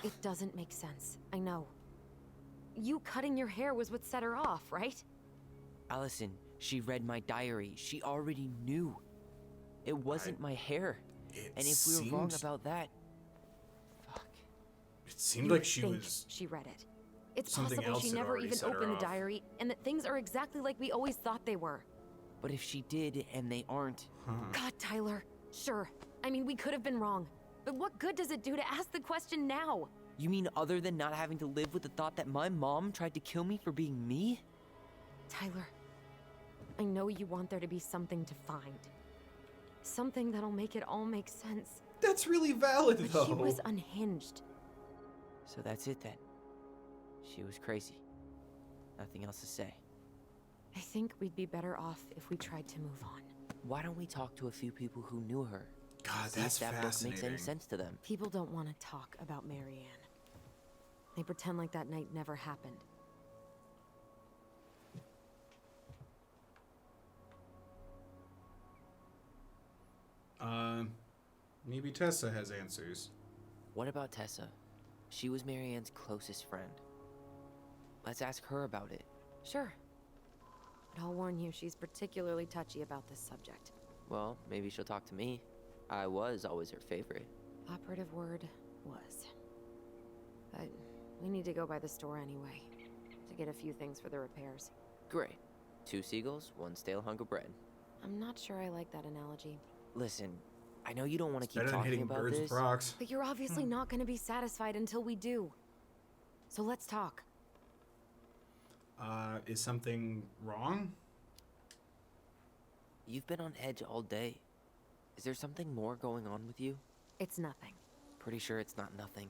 It doesn't make sense. I know. You cutting your hair was what set her off, right? Allison, she read my diary. She already knew. It wasn't my hair. And if we were wrong about that... Fuck. It seemed You like she think was... she read it. It's something possible else she had never already even set her opened the off. diary, and that things are exactly like we always thought they were. But if she did, and they aren't... God, Tyler. Sure. I mean, we could have been wrong. But what good does it do to ask the question now? You mean other than not having to live with the thought that my mom tried to kill me for being me? Tyler, I know you want there to be something to find. Something that'll make it all make sense. That's really valid, But though. she was unhinged. So that's it then. She was crazy. Nothing else to say. I think we'd be better off if we tried to move on. Why don't we talk to a few people who knew her? God, See if that's that book makes any fascinating. sense to them. People don't want to talk about Marianne. They pretend like that night never happened. Maybe Tessa has answers. What about Tessa? She was Marianne's closest friend. Let's ask her about it. Sure. But I'll warn you, she's particularly touchy about this subject. Well, maybe she'll talk to me. I was always her favorite. Operative word was. But we need to go by the store anyway, to get a few things for the repairs. Great. 2 seagulls, 1 stale hunk of bread. I'm not sure I like that analogy. Listen, I know you don't want to keep Better than talking hitting about birds this. with rocks. But you're obviously not going to be satisfied until we do. So let's talk. Is something wrong? You've been on edge all day. Is there something more going on with you? It's nothing. Pretty sure it's not nothing.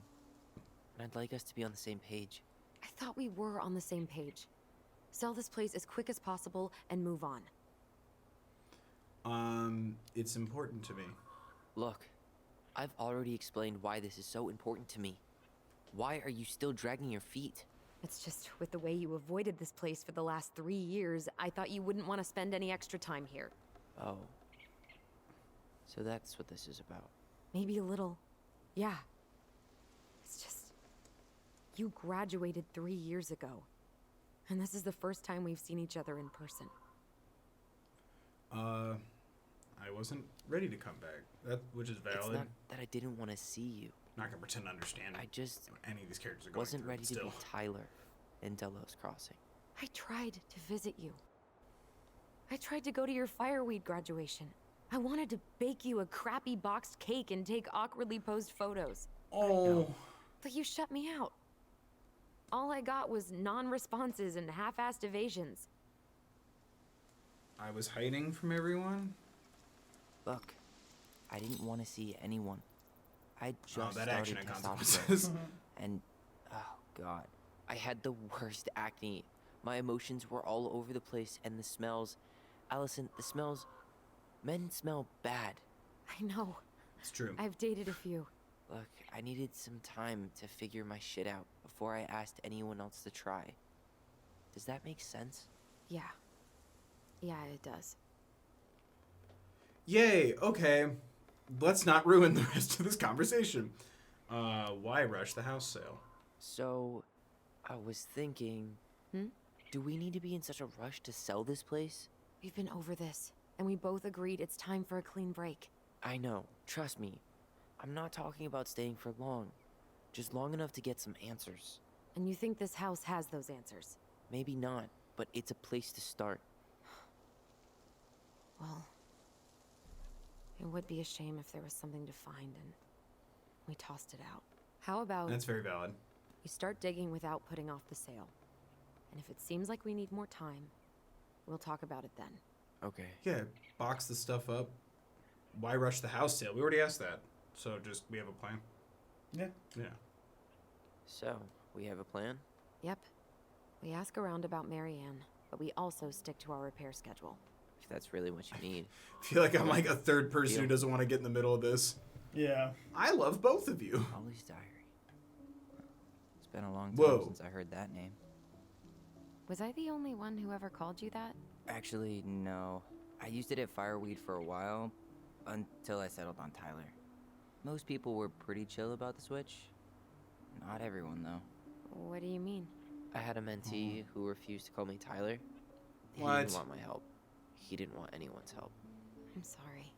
And I'd like us to be on the same page. I thought we were on the same page. Sell this place as quick as possible and move on. It's important to me. Look, I've already explained why this is so important to me. Why are you still dragging your feet? It's just with the way you avoided this place for the last 3 years, I thought you wouldn't want to spend any extra time here. Oh. So that's what this is about. Maybe a little. Yeah. It's just... You graduated 3 years ago. And this is the first time we've seen each other in person. I wasn't ready to come back. Which is valid. It's not that I didn't want to see you. Not gonna pretend to understand I just what any of these characters are going wasn't through, ready but to still. be Tyler in Delos Crossing. I tried to visit you. I tried to go to your fireweed graduation. I wanted to bake you a crappy boxed cake and take awkwardly posed photos. Oh. But you shut me out. All I got was non-responses and half-assed evasions. I was hiding from everyone? Look, I didn't want to see anyone. I just that started action had testosterone, consequences. and oh god, I had the worst acne. My emotions were all over the place, and the smells, Allison, the smells, men smell bad. I know. It's true. I've dated a few. Look, I needed some time to figure my shit out before I asked anyone else to try. Does that make sense? Yeah. Yeah, it does. Yay, okay. Let's not ruin the rest of this conversation. Why rush the house sale? So, I was thinking... Do we need to be in such a rush to sell this place? We've been over this, and we both agreed it's time for a clean break. I know, trust me. I'm not talking about staying for long. Just long enough to get some answers. And you think this house has those answers? Maybe not, but it's a place to start. Well, it would be a shame if there was something to find and we tossed it out. How about That's very valid. we start digging without putting off the sale? And if it seems like we need more time, we'll talk about it then. Okay. Yeah, box the stuff up. Why rush the house sale? We already asked that. So just, we have a plan. Yeah. Yeah. So, we have a plan? Yep. We ask around about Marianne, but we also stick to our repair schedule. If that's really what you need. I feel like I'm like a third person who doesn't want to get in the middle of this. Yeah. I love both of you. Ollie's diary. It's been a long time Whoa. since I heard that name. Was I the only one who ever called you that? Actually, no. I used it at Fireweed for a while, until I settled on Tyler. Most people were pretty chill about the switch. Not everyone, though. What do you mean? I had a mentee who refused to call me Tyler. He What? didn't want my help. He didn't want anyone's help. I'm sorry.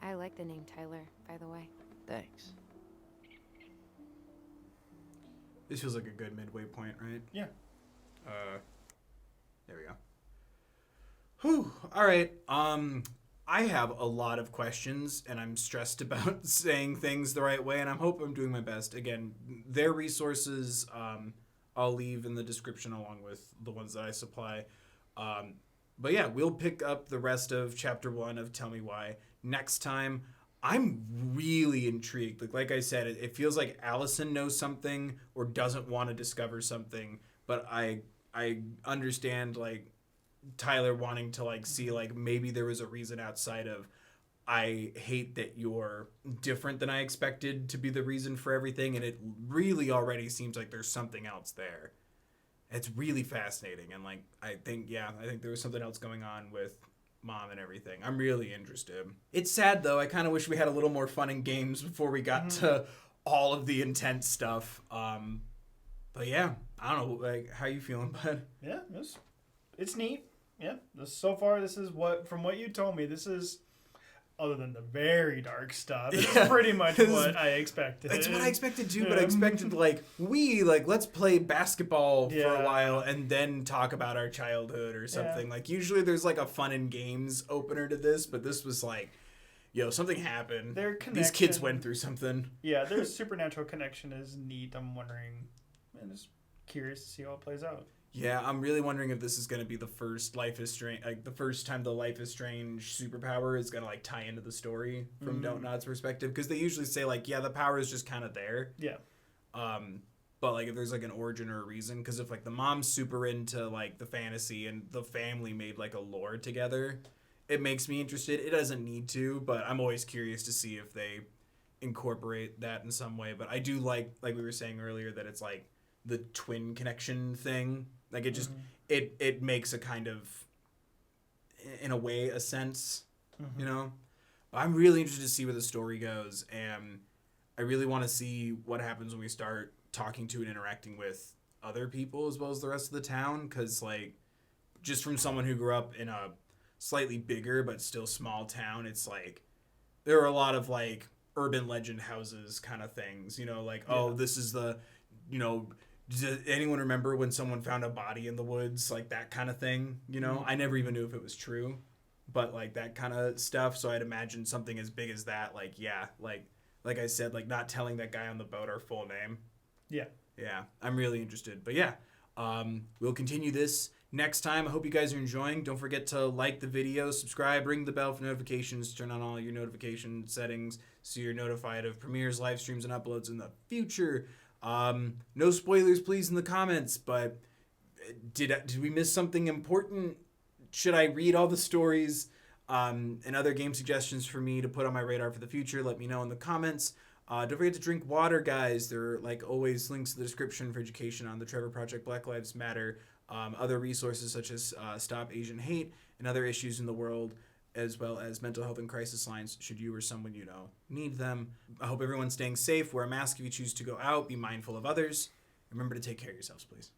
I like the name Tyler, by the way. Thanks. This feels like a good midway point, right? Yeah. There we go. Whew. All right. I have a lot of questions, and I'm stressed about saying things the right way, and I hope I'm doing my best. Again, their resources, I'll leave in the description along with the ones that I supply. But yeah, we'll pick up the rest of Chapter 1 of Tell Me Why next time. I'm really intrigued. Like I said, it feels like Allison knows something or doesn't want to discover something, but I understand, like, Tyler wanting to, like, see, like, maybe there was a reason outside of I hate that you're different than I expected to be the reason for everything, and it really already seems like there's something else there. It's really fascinating, and, like, I think there was something else going on with Mom and everything. I'm really interested. It's sad, though. I kind of wish we had a little more fun in games before we got to all of the intense stuff. But yeah, I don't know, like, how you feeling, bud? Yeah, it's neat. Yeah, so far this is from what you told me, this is, other than the very dark stuff, it's pretty much what I expected. That's what I expected too, but I expected, let's play basketball for a while and then talk about our childhood or something. Like, usually there's like a fun and games opener to this, but this was like, yo, something happened. These kids went through something. Yeah, their supernatural connection is neat. I'm wondering, I'm just curious to see how it plays out. Yeah, I'm really wondering if this is going to be the first Life is Strange, like the first time the Life is Strange superpower is going to like tie into the story from Don't Nod's perspective, because they usually say like, yeah, the power is just kind of there. Yeah. But like if there's like an origin or a reason, because if like the mom's super into like the fantasy and the family made like a lore together, it makes me interested. It doesn't need to, but I'm always curious to see if they incorporate that in some way. But I do like we were saying earlier, that it's like the twin connection thing. Like, it just, it makes a kind of, in a way, a sense, you know? But I'm really interested to see where the story goes, and I really want to see what happens when we start talking to and interacting with other people as well as the rest of the town, because, like, just from someone who grew up in a slightly bigger but still small town, it's like, there are a lot of, like, urban legend houses kind of things, you know? Like, oh, this is the, you know... Does anyone remember when someone found a body in the woods? Like, that kind of thing, you know? I never even knew if it was true, but, like, that kind of stuff. So I'd imagine something as big as that, like, yeah, like I said, like, not telling that guy on the boat our full name. Yeah. Yeah, I'm really interested. But, yeah, we'll continue this next time. I hope you guys are enjoying. Don't forget to like the video, subscribe, ring the bell for notifications, turn on all your notification settings so you're notified of premieres, live streams, and uploads in the future. No spoilers, please, in the comments, but did we miss something important? Should I read all the stories and other game suggestions for me to put on my radar for the future? Let me know in the comments. Don't forget to drink water, guys. There are, like always, links in the description for education on the Trevor Project, Black Lives Matter, other resources such as Stop Asian Hate and other issues in the world, as well as mental health and crisis lines should you or someone you know need them. I hope everyone's staying safe. Wear a mask if you choose to go out. Be mindful of others. Remember to take care of yourselves, please.